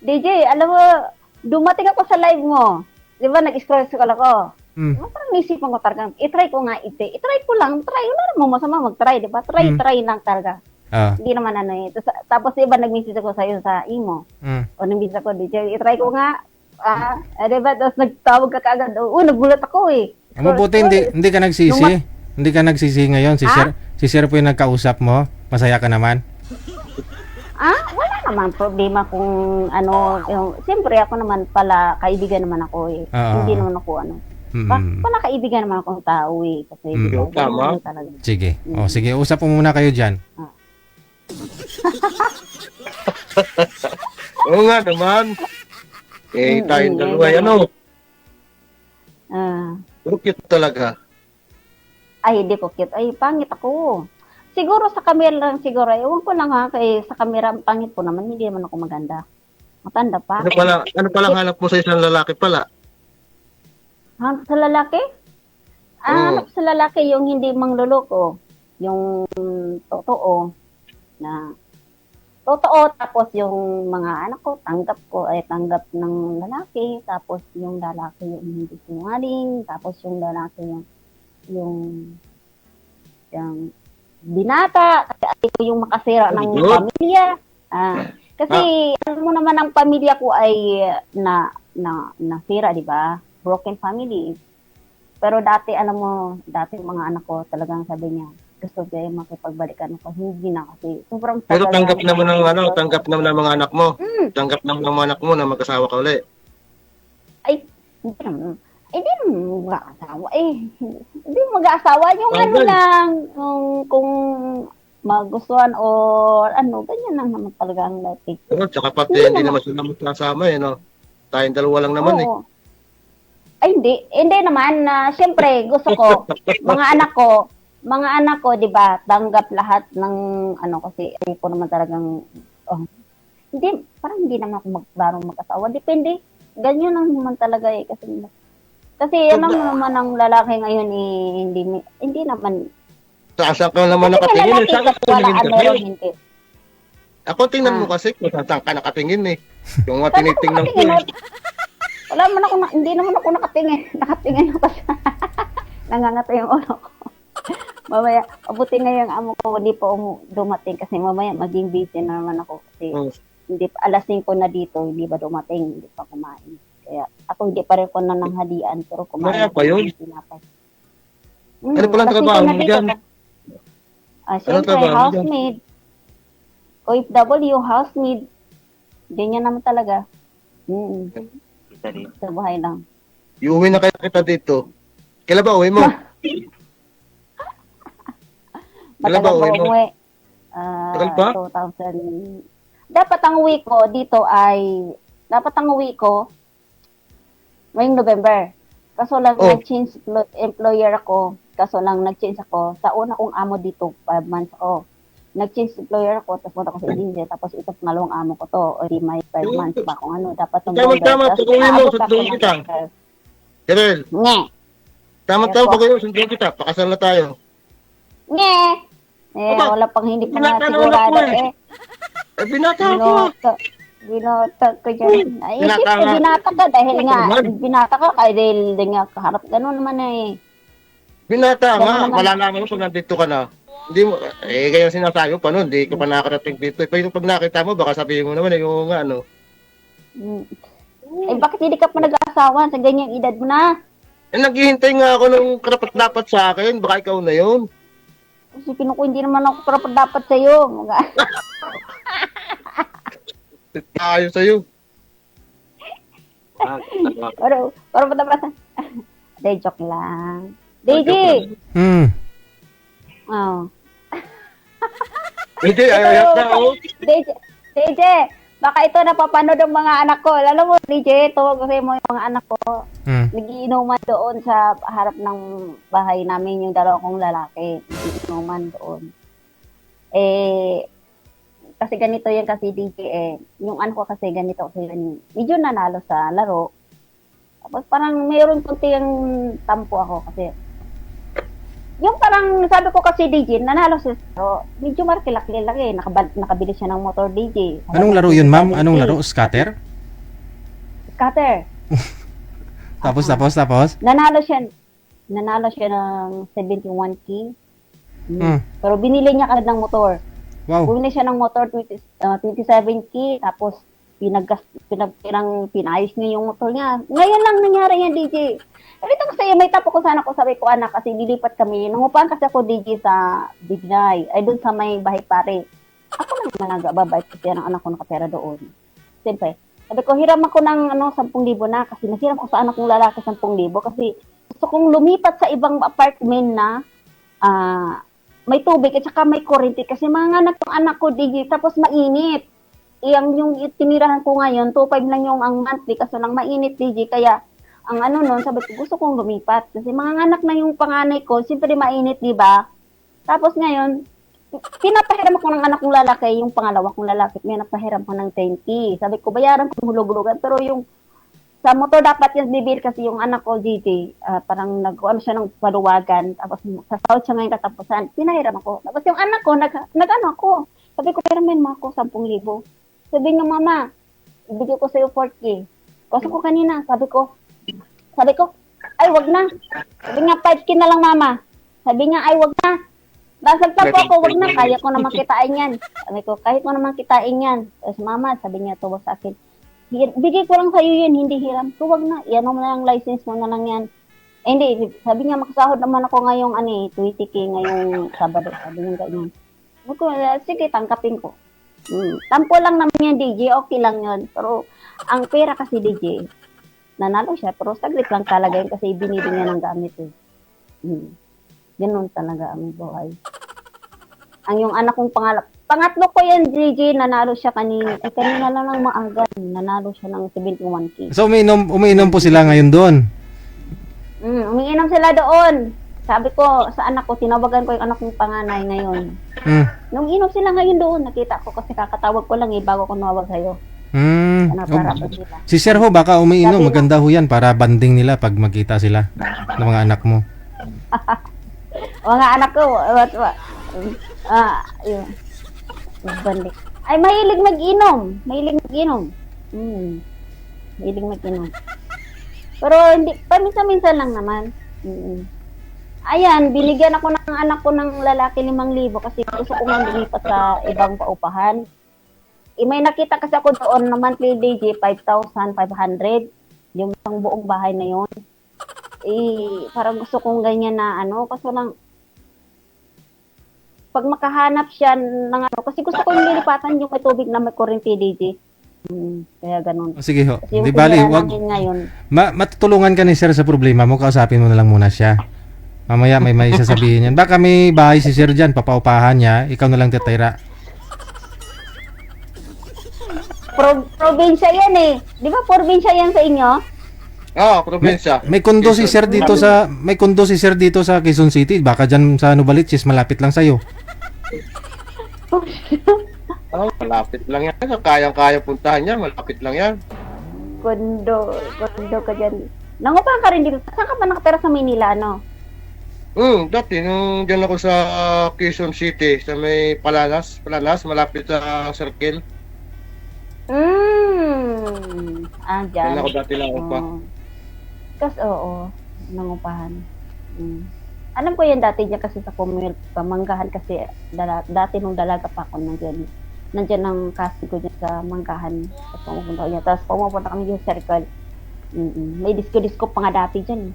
DJ, alam mo, dumating ako sa live mo. Di ba, nag-scroll ako. Parang nisipan ko talaga, itry ko nga itry ko lang, wala namang masama mag-try, di ba? Try lang talaga. Hindi naman ano eh. Tapos iba nag-message ako sa'yo sa imo. O nag-message ako, DJ, itry ko nga. Diba? Tapos nagtawag ka kaagad. Nagulat ako eh. Mabuti, hindi ka nagsisi. Hindi ka nagsisi ngayon. Si Sir po yung nagkausap mo. Masaya ka naman. Wala naman problema kung ano. Siyempre ako naman pala, kaibigan naman ako eh. Hindi naman ako ano. Pala kaibigan naman akong tao eh. Kasi tama. talaga. Sige. Sige, usap po muna kayo dyan. Oo nga naman. Tayong dalawa, ano? Pero cute talaga. Ay, hindi ko cute. Ay, pangit ako. Siguro sa camera lang siguro. Ewan ko lang ha. Kaya sa camera, pangit po naman. Hindi naman ako maganda. Matanda pa. Ano palang hanap mo sa isang lalaki pala? Hanap sa lalaki? Hanap sa lalaki yung hindi mangluloko. Yung totoo. Tapos yung mga anak ko, tanggap tanggap ng lalaki, tapos yung lalaki yung hindi sinungaling, tapos yung lalaki yung binata, kasi ko yung makasira ng pamilya. Kasi alam mo naman ang pamilya ko ay nasira, di ba? Broken family. Pero dati, alam mo, mga anak ko talagang sabi niya, gusto ko makipagbalikan ako. Hindi na kasi. Sobrang pero tanggap naman ng mga anak mo. Tanggap naman ng mga anak mo na mag-asawa ka ulit. Ay, hindi naman mag-asawa. Hindi mag-asawa. Yung ano lang, kung magustuhan o ano, ganyan lang naman talaga ang life. Pero tsaka pati hindi naman sila magkasama no? Tayong dalawa lang naman Ay, hindi naman. Siyempre, gusto ko, mga anak ko, di ba, tanggap lahat ng, kasi ko naman talagang, parang hindi naman ako barong mag-asawa. Depende. Ganyan lang naman talaga eh. Kasi alam mo naman ang lalaki ngayon hindi naman. Saan ka naman nakatingin? Saan ka nakatingin kasi? Ako tingnan mo kasi kung saan ka nakatingin eh. Yung mga tinitingnan ko eh. Wala man ako, hindi naman ako nakatingin. Nakatingin ako sa, nangangata yung ulo ko. Mamaya, abuti nga yung amo ko, hindi pa dumating kasi mamaya maging busy na naman ako. Kasi hindi pa, alas 5 na dito, hindi ba dumating, hindi pa kumain. Kaya ako hindi pa rin ko nananghalian, pero kumain pa yun? Ano palang kasi trabaho kung mo nandito dyan? ka- Anong Siyempre, trabaho mo dyan? housemaid. OFW, housemaid. Ganyan naman talaga. Sa bahay lang. Iuwi na kaya kita dito. Kailan ba uwi mo? Kailan ba Matagal uwi pa mo? umuwi. Tagal pa? 2000. Dapat ang uwi ko dito ngayong November. Kaso lang Oh. nag-change employer ako. Kaso lang nag-change ako. Sa una kong amo dito, 5 months ako. Nag-change employer ako, tapos punta ko sa India, tapos ito pangalawang amo ko to. O di may 5 months ba kung ano, dapat Tama, Tapos pag-uwi mo, aabot ako sunduin ng kita. November. Tirel, Nge! tama-tama Yes, pag uwi, sunduin kita. Pakasal na tayo. Nge! Aba, Wala pang hindi pa nga binata na sigurado ulit ko eh. Eh, binata ako. Binata ko dyan. Ay, Binata siyempre, nga. binata ka dahil nga, naman. binata ka dahil nga kaharap. Ganun naman eh. Binata nga. Tama naman. Malalaman mo pag nandito ka na. Hindi mo, kaya sinasabi ko pa noon, hindi ko pa nakarating dito. Pero pag nakita mo, baka sabihin mo naman, yung nga, ano. Mm. Eh, bakit hindi ka pa nag-aasawa sa ganyang edad mo na? Naghihintay nga ako ng karapat-dapat sa akin. Baka ikaw na yun. Kasi ko, hindi naman ako karapat dapat sa'yo. Ayos sa'yo. Pero pa dapat. Hindi, joke lang. DJ! Oh. Hindi, ayaw na, oh. DJ, baka ito napapanood ng mga anak ko. Alam mo, DJ, tuwag kasi mo yung mga anak ko. Nagiinuman doon sa harap ng bahay namin yung dalawa kong lalaki. Nagiinuman doon. Kasi ganito yan kasi DJ yung anak ko kasi ganito kasi medyo nanalo sa laro. Tapos parang mayroon kunti yung tampo ako kasi yung parang sabi ko kasi DJ, nanalo siya. So, medyo markilaki-laki. Nakabili siya ng motor DJ. Anong laro yun, ma'am? Anong laro? Scatter? Scatter. Tapos? Nanalo siya ng 71K. Pero binili niya agad ng motor. Wow. Bumili siya ng motor 27K. Tapos pinayos niya yung motor niya. Ngayon lang nangyari yan, DJ. Dito kasi may tapo ko sana ko sabi ko anak kasi lilipat kami. Nangupahan kasi ako DJ sa Bignay. Ay doon sa may bahay pare. Ako lang nag-ababay kasi ang anak ko nakapera doon. Siyempre, sabi ko hiram ako ng 10,000 na kasi naghiram ko sa anak kong lalaki 10,000 kasi gusto kong lumipat sa ibang apartment na may tubig at saka may kuryente kasi mga anak ng anak ko DJ tapos mainit. Yung tinirahan ko ngayon 2,500 lang yung ang monthly kasi lang mainit DJ kaya ang sabi ko, gusto kong lumipat. Kasi mga anak na yung panganay ko, siyempre mainit, di ba? Tapos ngayon, pinapahiram ako ng anak kong lalaki, yung pangalawa kong lalaki, pinapahiram ko ng 10K. Sabi ko, bayaran ko hulog-hulugan. Pero yung, sa motor dapat yung bibir kasi yung anak ko, GJ, parang nag-ano siya ng paluwagan. Tapos, sa sahod siya ngayon katapusan, pinahiram ako. Tapos yung anak ko, nag-ano ako. Sabi ko, piramin mo ako 10,000. Sabi niya, mama, ibigay ko sa'yo 4K. Kasi ko kanina, sabi ko, ay wag na. Sabi niya, 5K na lang mama. Sabi niya, ay wag na. Nasagta po ako, wag na. Kaya ko naman kitain yan. Sabi ko, kahit mo naman kitain yan. Tapos mama, sabi niya, tuwag sa akin. Bigay ko lang sa'yo yun, hindi hiram. So wag na, yan mo na lang license mo na lang yan. Hindi, sabi niya, makasahod naman ako ngayong 20K ngayong Sabado. Sabi niya ganyan. Sabi ko, sige, tangkapin ko. Tampo lang naman yan, DJ. Okay lang yun. Pero ang pera kasi, DJ, nanalo siya, pero saglit lang talaga yun kasi binili niya ng gamit eh. Ganun talaga ang buhay. Ang yung anak kong pangatlo ko yan, DJ, nanalo siya kanina. Kanina lang ng maaga, nanalo siya ng 71K. So, umiinom po sila ngayon doon? Umiinom sila doon. Sabi ko, sa anak ko, tinawagan ko yung anak kong panganay ngayon. Nung inom sila ngayon doon, nakita ko kasi kakatawag ko lang bago ko nawag sa'yo. Si Sir ho, baka umiinom. Maganda ho yan para banding nila pag magkita sila ng mga anak mo. Mga anak ko, yun. Banding. Ay, mahilig mag-inom. Mahilig mag-inom. Pero hindi, paminsan-minsan lang naman. Ayan, binigyan ako ng anak ko ng lalaki 5,000 kasi gusto ko nga lumipat sa ibang paupahan. May nakita kasi ako doon na monthly DJ 5,500. Yung buong bahay na yun. parang gusto kong ganyan na ano, kaso lang, pag makahanap siya ng ano, kasi gusto ko yung lilipatan yung may tubig na may kuryente, DJ. Kaya ganun. Sige ho. Kasi yung Di bali, pinira wag, namin ngayon, matutulungan ka ni sir sa problema mo, kausapin mo na lang muna siya. Mamaya may sasabihin yan. Baka may bahay si sir dyan, papaupahan niya, ikaw na lang titira. probinsya yan eh. Di ba probinsya yan sa inyo? Probinsya. May kondo si sir dito sa Quezon City. Baka dyan sa Novaliches, malapit lang sa'yo. Malapit lang yan. Kayang-kaya puntahan yan. Malapit lang yan. Kondo ka dyan. Nangupahan ka rin dito. Saan ka ba nakatira sa Manila, no? Dati, nung dyan ako sa Quezon City, sa may Palanas, malapit sa Circle. Dyan. Dyan ako dati lang pa. Kasi, oo, nangupahan. Alam ko yan dati niya kasi sa pamanggahan kasi dati nung dalaga pa ako nandiyan ang kasi ko dyan sa manggahan. Tapos pumupunta ko dyan. Tapos pumupunta kami dyan sa Circle. May disco pa nga dati dyan.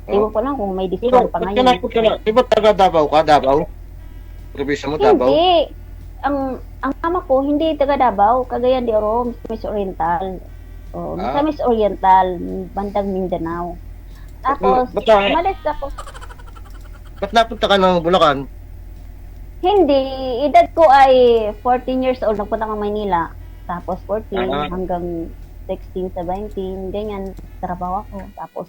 Ewan ko lang kung may disco pa ngayon. Di ba taga Davao ka? Davao? Probinsya mo, Davao? Hindi. Ang mama ko, hindi taga Davao. Cagayan de Oro, Miss Oriental. Sa Miss Oriental, bandang Mindanao. Tapos, umalis ako. Ba't napunta ka ng Bulacan? Hindi. Edad ko ay 14 years old. Nagpunta ka Maynila. Tapos 14 hanggang 16, 17. Ganyan, trabaho ako. Tapos,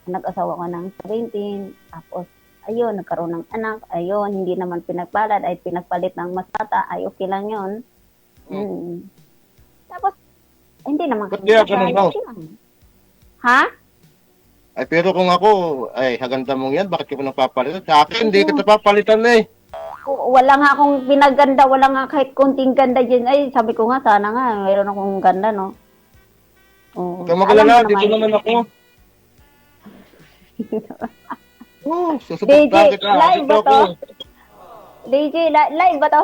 nag-asawa ko ng 17. Tapos, ayun, nagkaroon ng anak. Ayun, hindi naman pinagpalad. Ay pinagpalit ng mas bata. Ay okay lang yun. Tapos, hindi naman. Ba't kaya ganun daw? Ha? Ay, pero kung ako, ay, haganda mong yan, bakit ko napapalitan? Sa akin, hindi kita papalitan eh. Wala nga akong pinaganda, wala nga kahit konting ganda dyan. Ay, sabi ko nga, sana nga, mayroon akong ganda, no? Huwag kang magalala, dito naman ako. DJ, live ba to? DJ, live ba to?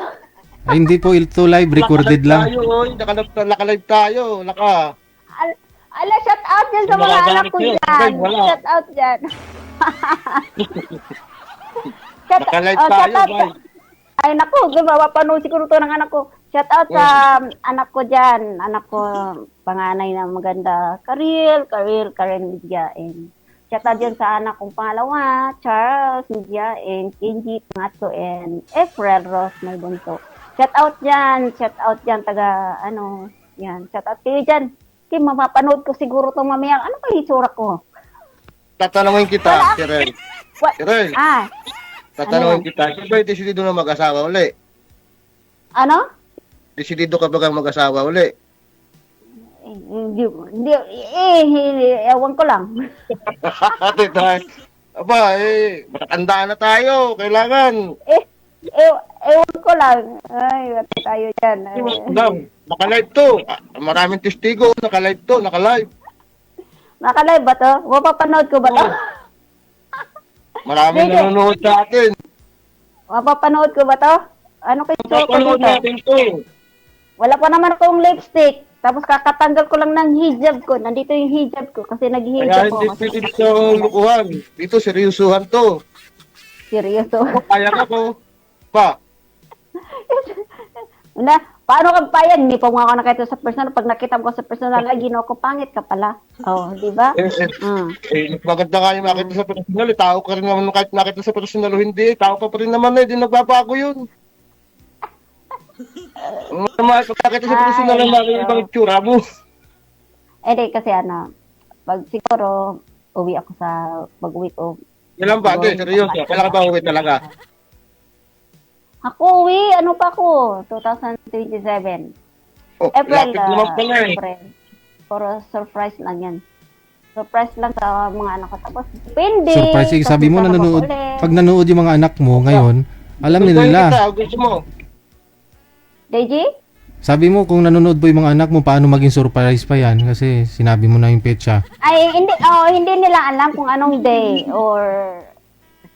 Ay, hindi po ito live, recorded lang. Naka-live tayo, Ala, shout out dyan sa mga anak ko dyan. Shout out dyan. Naka-live tayo, bye. Ay, naku, mapapanood siguro to ng anak ko. Shout out sa anak ko dyan. Anak ko, panganay na maganda. Karil Midyain. Shout out dyan sa anak kong pangalawa, Charles Midyain, Kenji Pangatso, and Efrel Ross may bunso. Shout out dyan, taga, yan. Shout out kayo dyan. Kim, mapapanood ko siguro itong mamaya. Ano ba itsura ko? Tatanungin kita, Tirel. Tirel, tatanungin Ano? kita. Siyempre, desidido na mag-asawa uli. Ano? Desidido ka bagang mag-asawa uli. Hindi, ewan ko lang. Ate, tayo. Aba, matatanda na tayo. Kailangan. Ewan ko lang. Ay, wati tayo dyan. Naka-live to. Maraming testigo. Naka-live to. Naka-live. Naka-live ba to? Mapapanood ko ba to? Maraming nanonood sa atin. Mapapanood ko ba to? Ano kayo ko Mapapanood dito? natin to. Wala pa naman akong lipstick. Tapos kakatanggal ko lang ng hijab ko. Nandito yung hijab ko kasi Kaya nag-hijab hindi ko. pwede dito lukuhan. Dito, seryosuhan to. Seryoso. Kaya ka ko. Pa. Paano kang payag? Hindi pa mo ako nakita sa personal. Pag nakita mo ko sa personal, ginawa ko, pangit ka pala. Di ba? Maganda ka yung nakita sa personal. Tao ka rin naman kahit nakita sa personal o hindi. Tao ka pa rin naman Hindi nagbabago yun. Pag nakita sa personal ang nakita ibang itsura mo. Hindi, kasi pag siguro, pag-uwi ko. Ilan ba? Hindi, seryoso. Kailangan ba uwi talaga? Ako, ano pa ako? 2027. April. Lapit naman pala April. Pero surprise lang yan. Surprise lang sa mga anak ko. Tapos, depende. Surprise, sabi mo nanonood. Pag nanonood yung mga anak mo ngayon, alam nila. Gusto mo? Deji? Sabi mo kung nanonood po yung mga anak mo, paano maging surprise pa yan? Kasi sinabi mo na yung petsa. Ay, hindi nila alam kung anong day or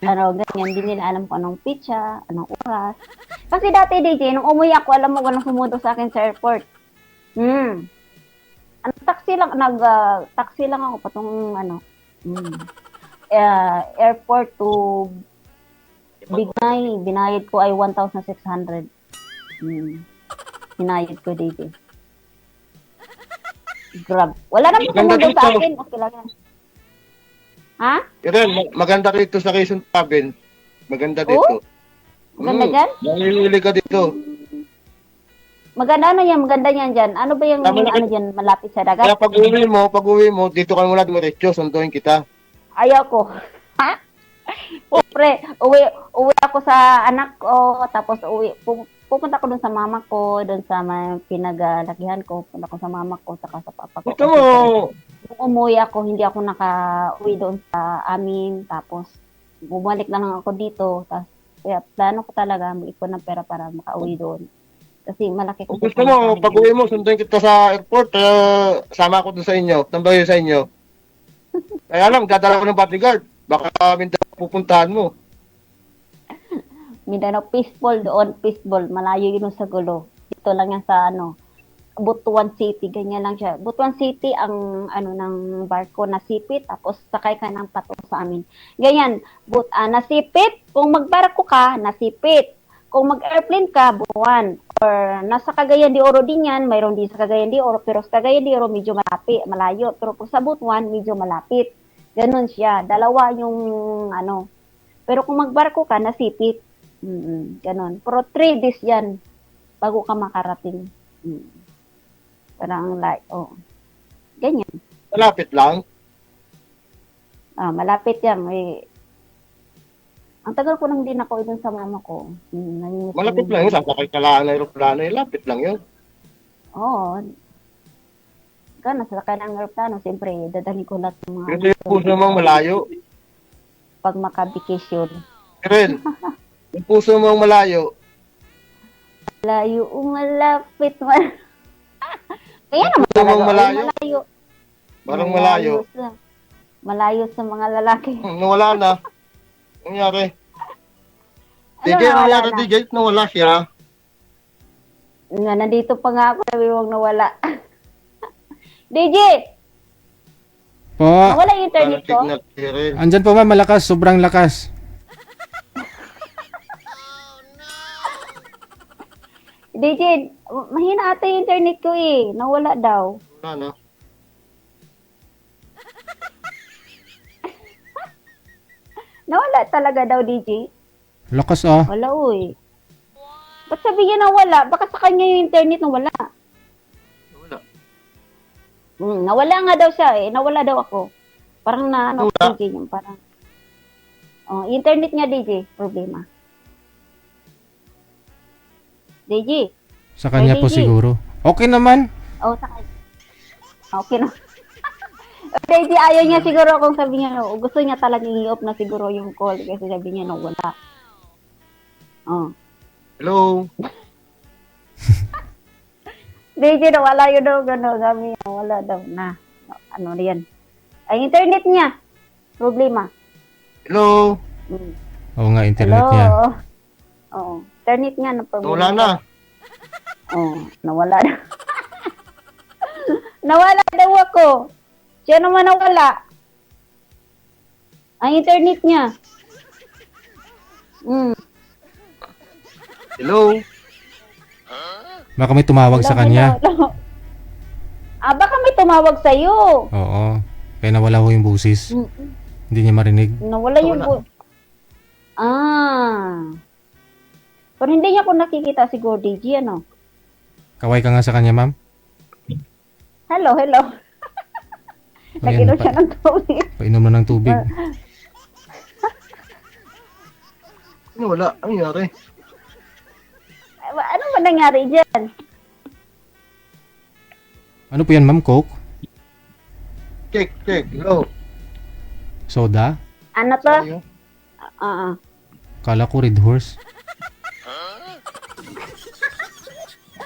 ganyan. Hindi nila alam kung anong pitsa, anong oras. Kasi dati, DJ, nung umuwi ako, alam mo ganun sumundo sa akin sa airport. Taxi lang ako patong airport to Binay, binayad ko ay 1,600. Binayad ko, DJ. Grab. Wala na Maganda tumundo sa dito. akin. Okay lang yan. Ha? Irel, maganda dito sa Quezon Province. Maganda dito. Maganda dyan? Nangilili ka dito. Maganda ano yan? Maganda yan dyan. Ano ba yung Tama na- ano dyan? Malapit sa Kaya dagat? pag uwi mo, dito ka muna dumiretso, sunduin kita. Ayaw ko. Ha? Pre, uwi ako sa anak ko, tapos pupunta ko dun sa mama ko, dun sa may pinaglakihan ko, pupunta ko sa mama ko, saka sa papa ko. Gusto mo, Nung umuwi ako, hindi ako naka-uwi doon sa amin, tapos bumalik na lang ako dito, tapos kaya plano ko talaga mag-ipon ng pera para makauwi doon. Kasi malaki kung kasi gusto mo, pag uwi mo, sunduin kita sa airport, sama ko dun sa inyo, tambayo sa inyo. Kaya lang, dadala ko ng bodyguard. Baka Mindanao pupuntahan mo. Mindanao, peaceful doon, peaceful. Malayo yun sa gulo. Dito lang yan sa Butuan City, ganyan lang siya. Butuan City ang ng barko nasipit, tapos sakay ka ng pato sa amin. Ganyan, nasipit, kung magbarko ka, nasipit. Kung mag-airplane ka, buwan. Or nasa Cagayan de Oro din yan, mayroon din sa Cagayan de Oro, pero sa Cagayan de Oro medyo malayo. Pero kung sa Butuan, medyo malapit. Ganon siya. Dalawa yung Pero kung magbarko ka, nasipit. Ganon. Pero 3 days yan bago ka makarating. Parang ganyan. Malapit lang. Malapit yan. Ang tagal ko nang din ako dun sa mama ko. Malapit lang yun. Sasakay ka lang ng aeroplano. Lapit lang yun. Oo. Nasasakay ng aeroplano, siyempre, dadalhin ko lahat ng mga Kasi yung puso mong malayo. pag makabikasyon. Irel, yung puso mong malayo. Malayo, malapit man. Kaya naman Puso mong talaga, malayo? malayo. Parang malayo. Malayo sa mga lalaki. Nawala na. Nangyari. DJ, nawala nangyari na? DJ? Nawala siya. Nga, nandito pa nga ako, sabi huwag nawala. DJ! Po, Nawala yung internet ko? Signal, Irel. andyan po ma'am, malakas, sobrang lakas. DJ, mahina ata yung internet ko eh. Nawala daw. Wala na. Nawala talaga daw, DJ. Lakas ah. Wala, uy. Ba't sabi niya nawala? Baka sa kanya yung internet nawala. Wala. Nawala nga daw siya eh. Nawala daw ako. Parang Nawala? DJ yung parang. Internet nga, DJ. Problema. DJ. Sa kanya po DJ. siguro. Okay naman. Sa kanya. Okay na. DJ, ayaw niya siguro kung sabi niya, gusto niya talaga i-off na siguro yung call kasi sabi niya nawala. Hello? DJ, nawala yun daw, gano'n. Sabi niya, wala daw na. Ano yan? Ay, internet niya. Problema. Hello? Oo nga, internet niya. Oo. Internet niya na problema. Nawala na. Nawala na. Nawala daw ako. Siya naman nawala. Ang internet niya. Hello? Baka may tumawag sa kanya. Hello. Baka may tumawag sa'yo. Oo. Kaya nawala ho yung busis. Hindi niya marinig. Nawala yung Pero hindi niya ako nakikita siguro, DJ, ano? Kaway ka nga sa kanya, ma'am. Hello. Naginom siya ng tubig. Painom na ng tubig. Wala. Ang nangyari? Ano ba nangyari dyan? Ano po yan, ma'am? Coke? Check. Hello? Soda? Ano to? Ayaw. Kala ko Red Horse.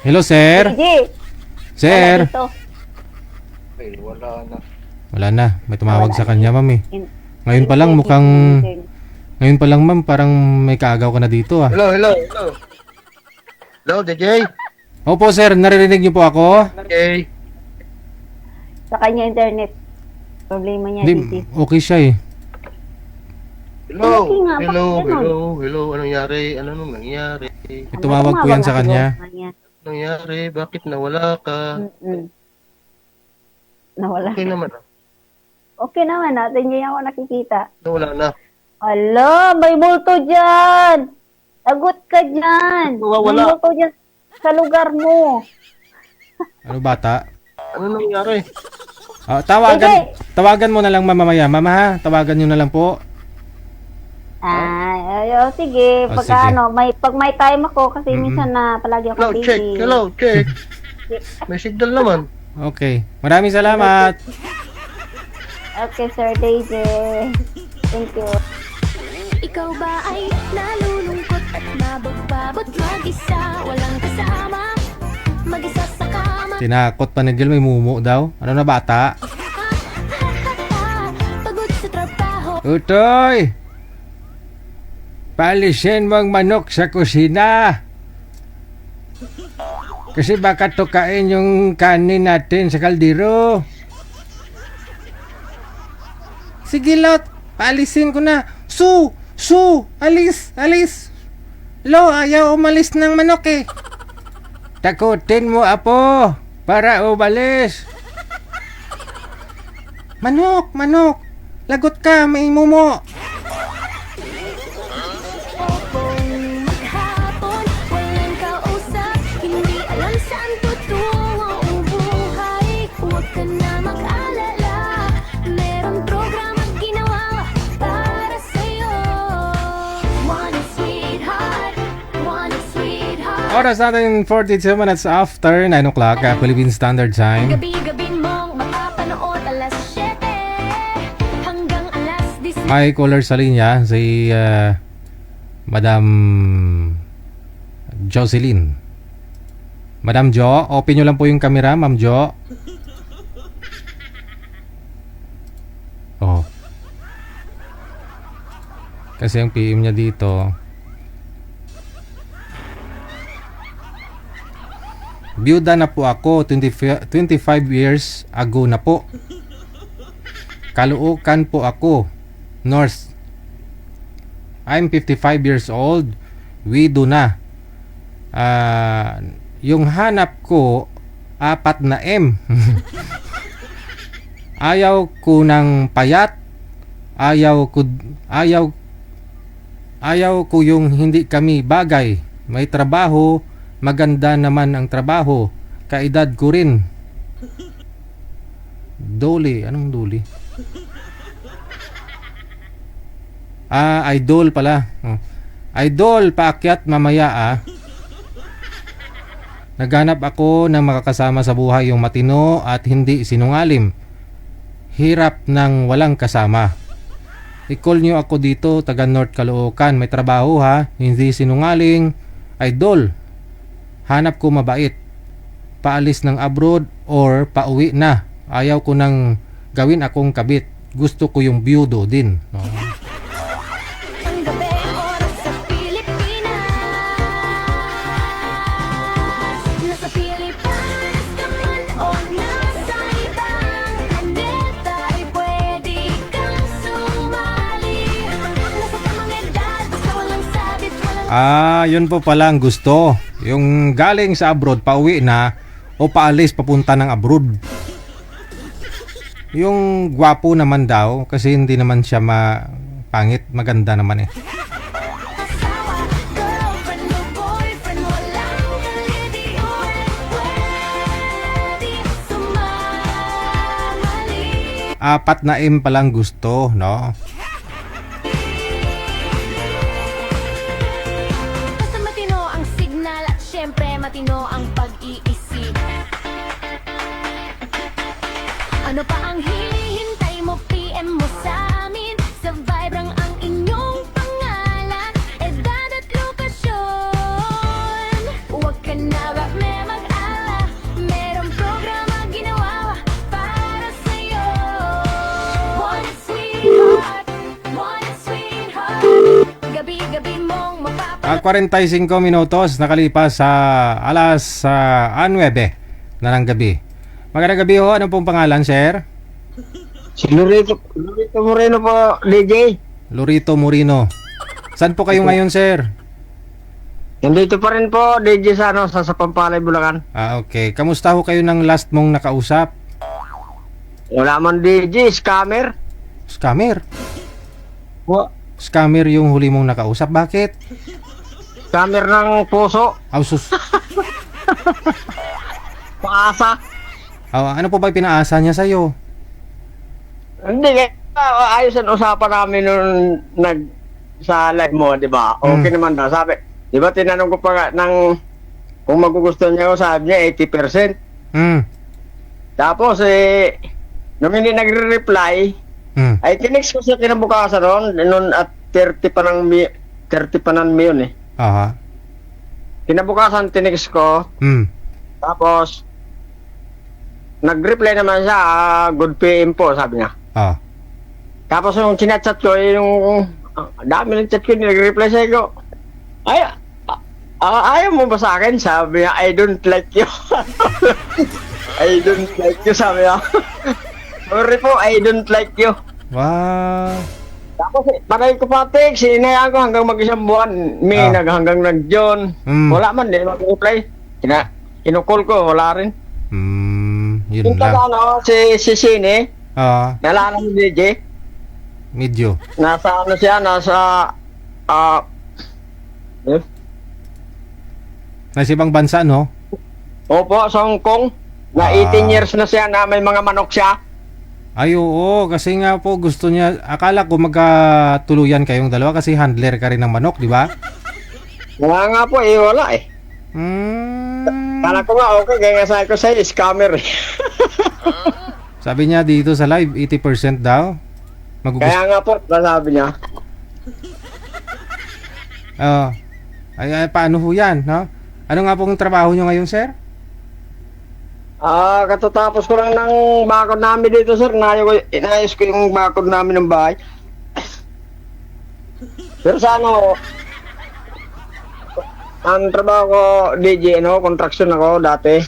Hello, sir? DJ. Sir? Dito. Ay, wala na. Wala na. May tumawag Wala sa kanya, ma'am eh. In- Ngayon pa lang mukhang... Ngayon pa lang, ma'am, parang may kaagaw ka na dito ah. Hello? Hello, DJ? Opo, sir. Naririnig niyo po ako? Okay. Sa kanya internet. Problema niya, DJ. Hindi, okay siya eh. Hello, Laki nga, hello, bakit ganun? hello, hello. Anong nangyari? Ano nung nangyari? Tumawag po yan sa kanya. Anong nangyari? Bakit nawala ka? Nawala. Okay naman. Okay naman, natin niya ako nakikita. Nawala na. Ala, may multo dyan! Tagot ka dyan! Wala. May multo dyan sa lugar mo. Ano bata? Ano nangyari? Tawagan mo na lang mamaya. Mama ha, tawagan nyo na lang po. Sige. Oh, Pagka sige. pag may time ako, kasi minsan na palagi ako Hello, busy. check. Hello, check. May signal naman. Okay. Maraming salamat. Okay, Sir DJ. Thank you. Ikaw ba ay nalulungkot at nabagbabot mag-isa? Walang kasama, mag-isa sa kama. Tinakot pa ni Jill, may mumu daw. Ano na bata? Pagod sa trabaho, Utoy! Paalisin mo ang manok sa kusina. Kasi baka tukain yung kanin natin sa kaldero. Sige, Lot. Paalisin ko na. Su! Alis! Lo, ayaw umalis ng manok eh. Takutin mo, Apo, para umalis. Manok! Lagot ka, may mumo. maghapon, walang kausap, hindi alam saan tutungo ang buhay. Huwag ka na mag-alala, merong programang ginawa para sa'yo. One sweetheart. Oras natin 42 minutes after 9 o'clock, Philippine Standard Time. Gabi-gabi mong mapapanood alas 7 hanggang alas 10. May caller sa linya, si Madam Jocelyn. Madam Jo, open nyo lang po yung camera, Ma'am Jo. Oh. Kasi ang PM niya dito, byuda na po ako, 25 years ago na po. Caloocan po ako, North. I'm 55 years old, widow na. Yung hanap ko, 4 na M. Ayaw ko ng payat. Ayaw ko yung hindi kami bagay. May trabaho, maganda naman ang trabaho. Kaedad ko rin. Dole, anong dole? Idol pala. Idol, paakyat mamaya Naghanap ako ng makakasama sa buhay yung matino at hindi sinungalim. Hirap ng walang kasama. I-call nyo ako dito, taga North Caloocan. May trabaho ha, hindi sinungaling. Idol, hanap ko mabait. Paalis ng abroad or pauwi na. Ayaw ko nang gawin akong kabit. Gusto ko yung byudo din. Ang gabi, oras sa Pilipinas. Nasa Pilipinas ka man o nasa ibang planeta, ay pwede kang sumali. Nasa tamang edad, basta walang sabit, walang Yun po pala ang gusto. Yung galing sa abroad, pauwi na o paalis papunta ng abroad. Yung gwapo naman daw kasi hindi naman siya pangit, maganda naman eh. asawa, girlfriend o boyfriend, walang kaliliwan, pwede sumali. 4 na M palang gusto, no? Basta matino ang signal at syempre matino ang pag-iisip. Ano pa ang hinihintay mo? PM mo sa amin. Sa Vibrang ang inyong pangalan, edad at lokasyon. Huwag ka na mag-alala, merong programa ginawa para sa'yo. One sweetheart, gabi-gabi mong mapapanood. 45 minutos nakalipas sa alas 9 na ng gabi. Magandang gabi ho, ano pong pangalan, sir? Si Lorito Moreno po, DJ. Lorito Moreno. Saan po kayo ngayon, sir? Nandito pa rin po, DJ sa sa Pampalay, Bulacan. Okay. Kamusta ho kayo ng last mong nakausap? Wala man DJ, scammer. Scammer? Wa, Scammer yung huli mong nakausap. Bakit? scammer ng puso. Sus. Paasa. Ano po ba yung pinaasa niya sa'yo? Hindi, ayos ang usapan namin nung sa live mo, di ba? Okay naman daw, sabi. Di ba tinanong ko pa nga kung magugustuhan niya ako, sabi niya 80%. Tapos nung hindi nagre-reply, ay tinext ko siya kinabukasan noon at 30 pa ng yun eh. Aha. Kinabukasan tinext ko, tapos nag-reply naman siya, good PM po, sabi niya. Tapos yung chinat-chat ko, yung dami ng chat ko, nag-reply siya ko, ayaw mo ba sa akin? Sabi niya, I don't like you. I don't like you, sabi niya. Sorry po, I don't like you. Wow. Tapos panay ko pa text, inayaan ko hanggang mag-isang buwan. Hanggang nag-John. Wala man din mag-reply. Kinukol ko, wala rin. Yun Yung lang. si Sine, nalala mo DJ? Medyo. Nasa siya, nasa Nasa ibang bansa, no? opo, sa Hong Kong. Na 18 years na siya na may mga manok siya. Ay, oo. Kasi nga po gusto niya, akala ko magkatuluyan kayong dalawa kasi handler ka rin ng manok, di ba? Wala nga po, wala eh. Kala ko nga, okay, kaya nga sabi ko sa'yo, scammer. Sabi niya dito sa live, 80% daw. Kaya nga po, sabi niya. Ay, paano ho yan, no? Ano nga pong trabaho nyo ngayon, sir? Katatapos ko lang ng bakod namin dito, sir. Inayos ko yung bakod namin ng bahay. Pero sa ang trabaho ko, DJ, construction ako dati.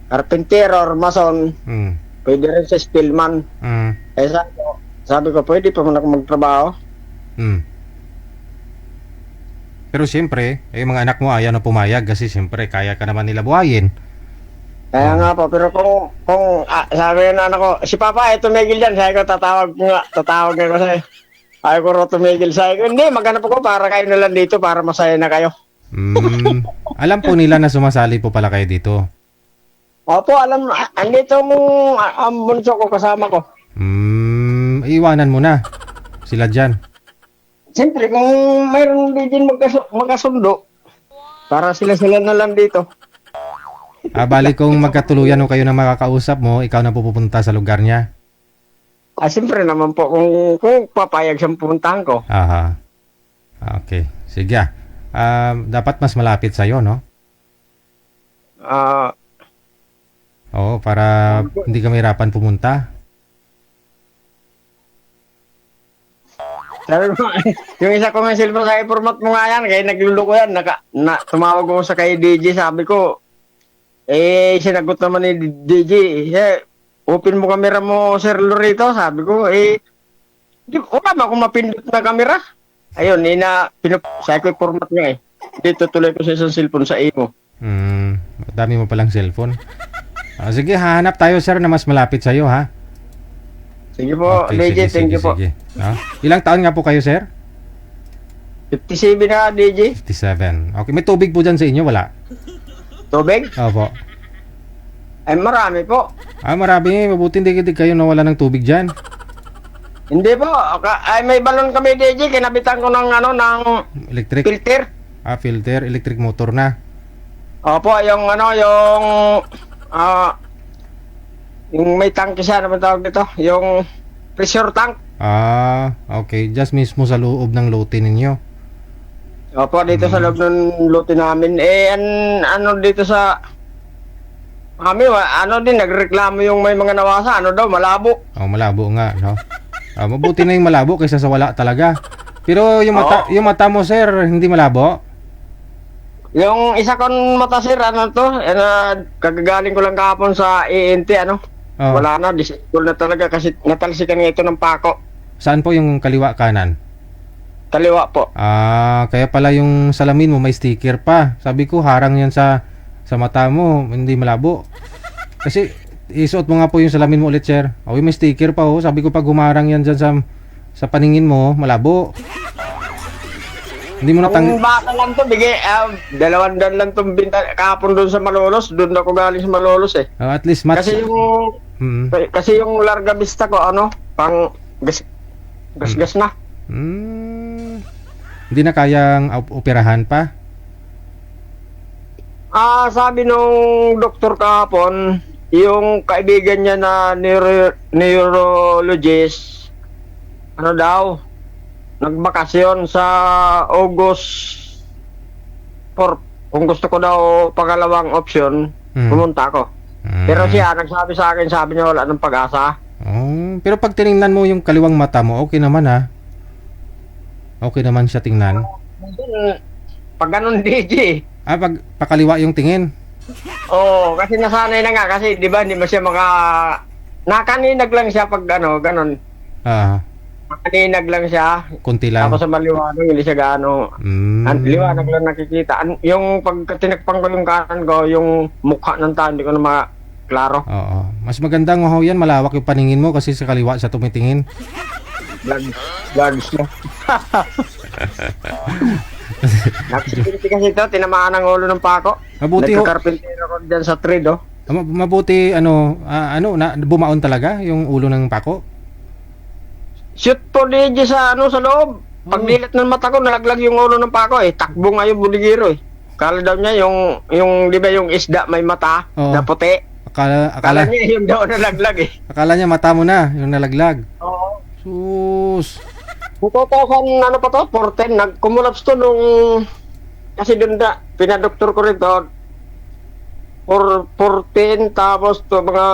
Carpenter or mason. Pwede rin sa steelman. Sabi ko, pwede pa man ako magtrabaho. Pero siyempre, mga anak mo ayaw na pumayag kasi siyempre kaya ka naman nila buhayin. Kaya nga po, pero kung sabi ng anak ko, si Papa, tumigil dyan. Sabi ko, tatawag nga ko sa'yo. Sabi ko, tumigil. Sabi ko, hindi, maghanap ako para kayo na lang dito para masaya na kayo. Alam po nila na sumasali po pala kayo dito. Opo, alam, andito ang bunso ko, kasama ko. Iwanan mo na sila dyan. Siyempre, kung mayroon din magkasundo, para sila na lang dito. Balik kung magkatuluyan o kayo na makakausap mo, ikaw na pupunta sa lugar niya. Siyempre naman po, kung papayag siyang pupuntahan ko. Aha. Okay. Sige. Dapat mas malapit sa'yo, no? Oo, para hindi ka mahirapan pumunta. Sabi ko, yung isa ko may silver sa format mo nga yan, kaya nagluloko yan. Tumawag ko sa kay DJ, sabi ko, sinagot naman ni DJ, open mo camera mo, Sir Lorito, sabi ko, wala ba akong mapindot na camera? Ayun, sabi ko yung format niya dito tuloy ko sa isang cellphone sa imo. Dami mo palang cellphone. Sige, hahanap tayo, sir, na mas malapit sa'yo, ha? Sige po, Okay, DJ, thank you po. Ilang taon nga po kayo, sir? 57 na, DJ. 57. Okay, may tubig po dyan sa inyo, wala? Tubig? Opo. Ay, marami po. Marami. Mabuti hindi kayo nawala ng tubig dyan. Hindi po. Ay, may balon kami, DJ. Kinabitan ko ng Electric? filter. Filter. Electric motor na. Opo, yung may tank siya, ano ba tawag dito? Yung pressure tank. Okay. Just mismo sa loob ng lote ninyo. Opo, dito sa loob ng lote namin. Dito sa kami, nagreklamo yung may mga nawasa. Malabo. Malabo nga, no? Mabuti na yung malabo kaysa sa wala talaga. Pero yung mata mo, sir, hindi malabo? Yung isa kong mata, sir, kagagaling ko lang kahapon sa ENT, Oh. Wala na, disable na talaga kasi natalsikan nga ito ng pako. Saan po yung kaliwa kanan? Kaliwa po. Kaya pala yung salamin mo may sticker pa. Sabi ko harang yan sa mata mo, hindi malabo. Kasi isuot mo nga po yung salamin mo ulit, sir. May sticker pa, oh. Sabi ko pag humarang yan dyan sa paningin mo, malabo. Hindi mo Kung baka lang to, bigay, 200 lang itong binta. Kahapon doon sa Malolos, doon ako galing sa Malolos eh. At least match. Kasi yung Larga Vista ko, pang gas na. Hindi na kayang operahan pa? Sabi nung doktor kahapon, yung kaibigan niya na neurologist, nagbakasyon sa August 4. Kung gusto ko daw pangalawang option, pumunta ako. Pero siya, nagsabi sa akin, sabi niya wala ng pag-asa. Pero pag tiningnan mo yung kaliwang mata mo, okay naman ha? Okay naman siya tingnan. Pag ganun, DJ. Pag pakaliwa yung tingin. Oo, kasi nasanay na nga. Kasi di ba, hindi mo siya nakaninag lang siya pag ganun. Nakaninag lang siya. Kunti lang. Tapos sa maliwanag, hindi siya gaano. Liwanag lang nakikita. Yung pag tinakpang ko yung kanan ko, yung mukha ng tao, hindi ko na maklaro. Oo. Mas magandang yan, malawak yung paningin mo kasi sa kaliwa siya tumitingin. Vlogs mo. Nakasipinti kasi ito, tinamaan ang ulo ng pako. Mabuti nagkakarpintero ko dyan sa trade, Mabuti, bumaon talaga yung ulo ng pako? Shoot po DJ sa loob. Pagdilat ng mata ko, nalaglag yung ulo ng pako Takbo nga yung buligiro Kala daw niya yung di ba yung isda may mata na puti. Akala niya yung daw nalaglag Akala niya mata mo na, yung nalaglag. Oo. Sus. 2000 pa to, 410, nag-cumulaps to nung kasi doon pinadoktor ko rin to 410 tapos to mga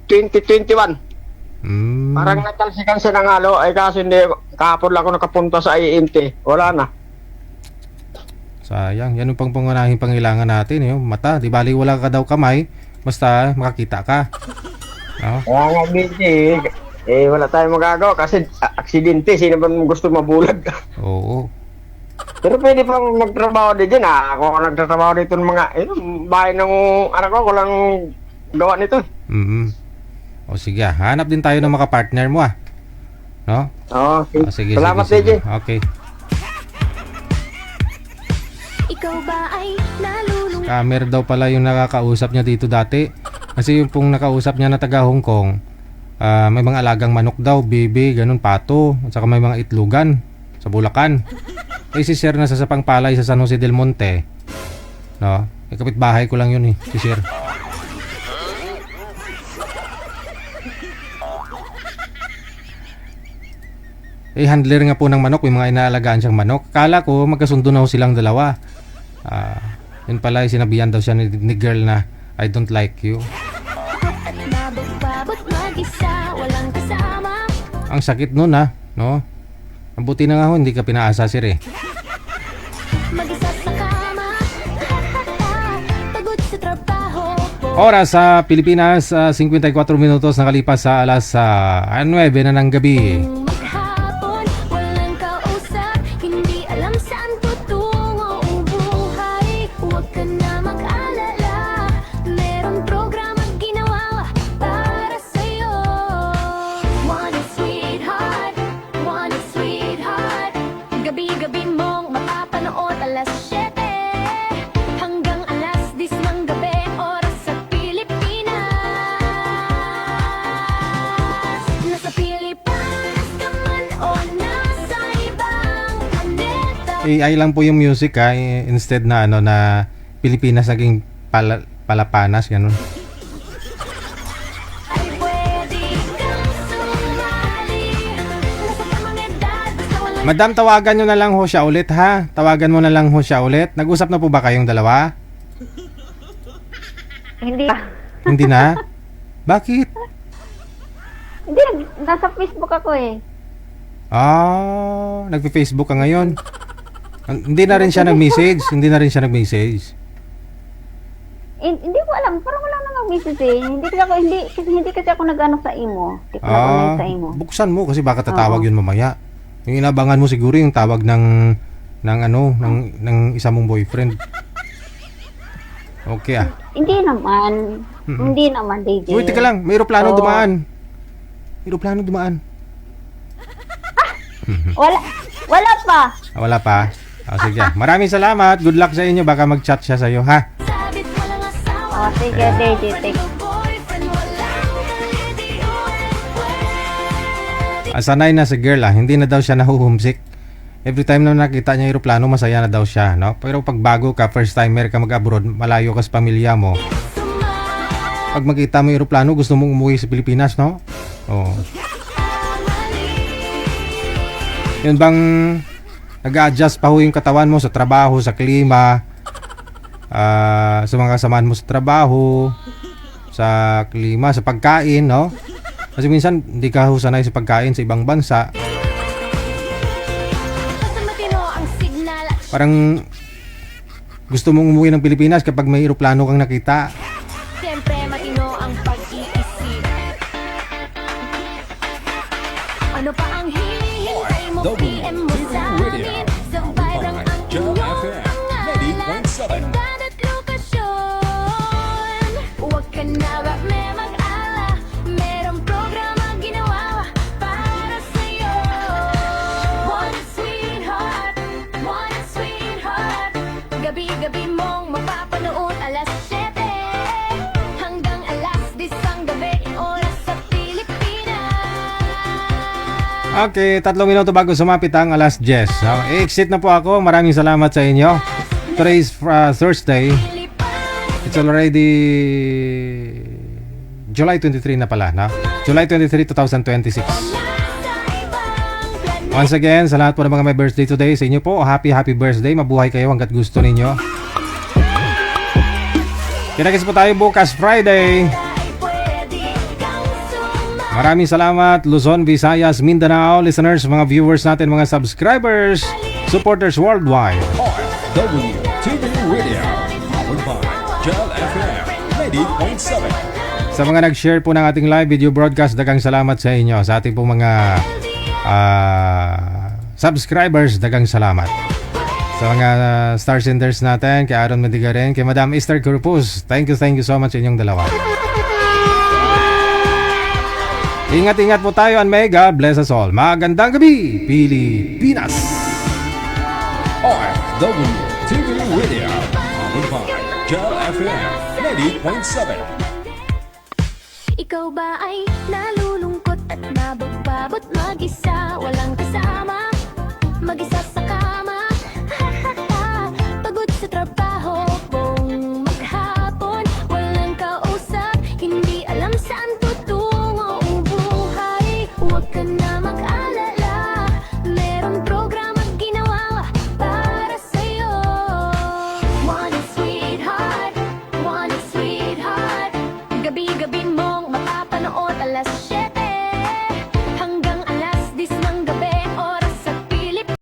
2021. Parang natalsikan siya ng halo kasi hindi kahapon lang ako nakapunta sa INT. Wala na. Sayang, yan yung pangunahing pangailangan natin yung mata. Di bali wala ka daw kamay, basta makakita ka. Kaya nga DJ, wala tayong magagawa kasi aksidente, sino ba gusto mabulag? Oo. Pero pwede pang magtrabaho din dyan Ako nagtatrabaho dito ng mga bahay ng anak ko, walang gawa nito O sige, hanap din tayo ng mga partner mo no? Oo, sige. Salamat sige. DJ. Okay. Ikaw ba ay nalulung? Scammer daw pala yung nakakausap niya dito dati. Kasi yung pong nakausap niya na taga Hong Kong, may mga alagang manok daw, bebe, ganun, pato, at saka may mga itlugan sa Bulacan. Si Sir nasa sa Pangpalay sa San Jose del Monte. No? Kapitbahay ko lang yun si Sir. Handler nga po ng manok, may mga inaalagaan siyang manok. Kala ko magkasundo na ho silang dalawa. Yun pala, sinabihan daw siya ni girl na I don't like you. At mabot mag-isa, walang kasama. Ang sakit nun no? Mabuti na nga ho, hindi ka pinaasa Sir Mag-isa sa kama. Pagod sa trabaho. Oras sa Pilipinas, 54 minutos nakalipas sa alas 9 na ng gabi. Maghapon, walang kausap. Hindi alam saan tutungo ang buhay. Huwag ka na mag-alala. Merong programa ginawa para sa'yo. One sweetheart, gabi-gabi mong mapapanood alas 7 hanggang alas 10 ng gabi, oras sa Pilipinas. Nasa Pilipinas ka man o nasa ibang planeta. AI lang po yung music instead na na Pilipinas naging palapanas ganun. Ay pwede kang sumali. Nasa tamang edad, basta walang Madam, tawagan nyo na lang ho siya ulit ha. Tawagan mo na lang ho siya ulit. Nag-usap na po ba kayong dalawa? Hindi pa. Hindi na? Bakit? Hindi, nasa Facebook ako Nagpe-Facebook ka ngayon. Hindi na rin siya nag-message. Hindi ko alam, parang wala nang misis eh. Hindi kasi ako nag-ano sa imo. Hindi ko nag-online sa imo. Buksan mo kasi baka tatawag yun mamaya. Yung inabangan mo siguro yung tawag ng isa mong boyfriend. Okay Hindi naman. Hindi naman, DJ. Uy, teka lang, may eroplano dumaan. Wala pa. Wala pa. Sige. Maraming salamat. Good luck sa inyo. Baka mag-chat siya sa'yo, ha? Sabit walang asawa. Sige, DJ. Boyfriend walang pwede. Sanay na si girl, hindi na daw siya nahuhumsik. Every time na nakita niya yung eroplano, masaya na daw siya, no? Pero pag bago ka, first timer ka mag-abroad, malayo ka sa pamilya mo. Pag makita mo yung eroplano, gusto mong umuwi sa Pilipinas, no? Oo. Yun bang nag-a-adjust pa ho yung katawan mo sa trabaho, sa klima, sa mga kasamaan mo sa trabaho, sa klima, sa pagkain, no? Kasi minsan hindi ka ho sanay sa pagkain sa ibang bansa. Parang gusto mong umuwi ng Pilipinas kapag may eroplano kang nakita. Siyempre matino ang pag-iisip. Ano pa ang hinihintay mo? PM mo sa amin. Sabay lang ang Joel inyong FM pangalan. 90.7. Edad at lokasyon. Huwag ka na ba may mag-ala. Merong programa ginawa para sa'yo. One sweetheart, gabi-gabi mong mapapanood alas 7 hanggang alas 10 ang gabi, oras sa Pilipinas. Okay, 3 minuto bago sumapit ang alas 10. I-exit na po ako. Maraming salamat sa inyo. Today is Thursday. It's already July 23 na pala, no? July 23, 2026. Once again, sa lahat po ng mga may birthday today, sa inyo po, happy birthday. Mabuhay kayo hanggat gusto ninyo. Kinakis po tayo bukas Friday. Maraming salamat Luzon, Visayas, Mindanao, listeners, mga viewers natin, mga subscribers, supporters worldwide. RWTV Radio, powered by Joel FM 90.7. Sa mga nag-share po ng ating live video broadcast, dagang salamat sa inyo. Sa ating po mga subscribers, dagang salamat. Sa mga star senders natin, kay Aaron Mendigarin, kay Madam Esther Corpus, thank you so much sa inyong dalawa. Ingat-ingat po tayo and may God bless us all. Magandang gabi, Pilipinas! RWTV Radio, powered by Joel FM 90.7. Ikaw ba ay nalulungkot at nabagbabot mag-isa? Walang kasama, mag-isa sa kama. Pagod sa trabaho, buong maghapon, walang kausap, hindi alam saan tutungo ang buhay. Huwag ka na mag-alala, merong programa ginawa para sa'yo. One sweetheart, gabi-gabi mong mapapanood alas 7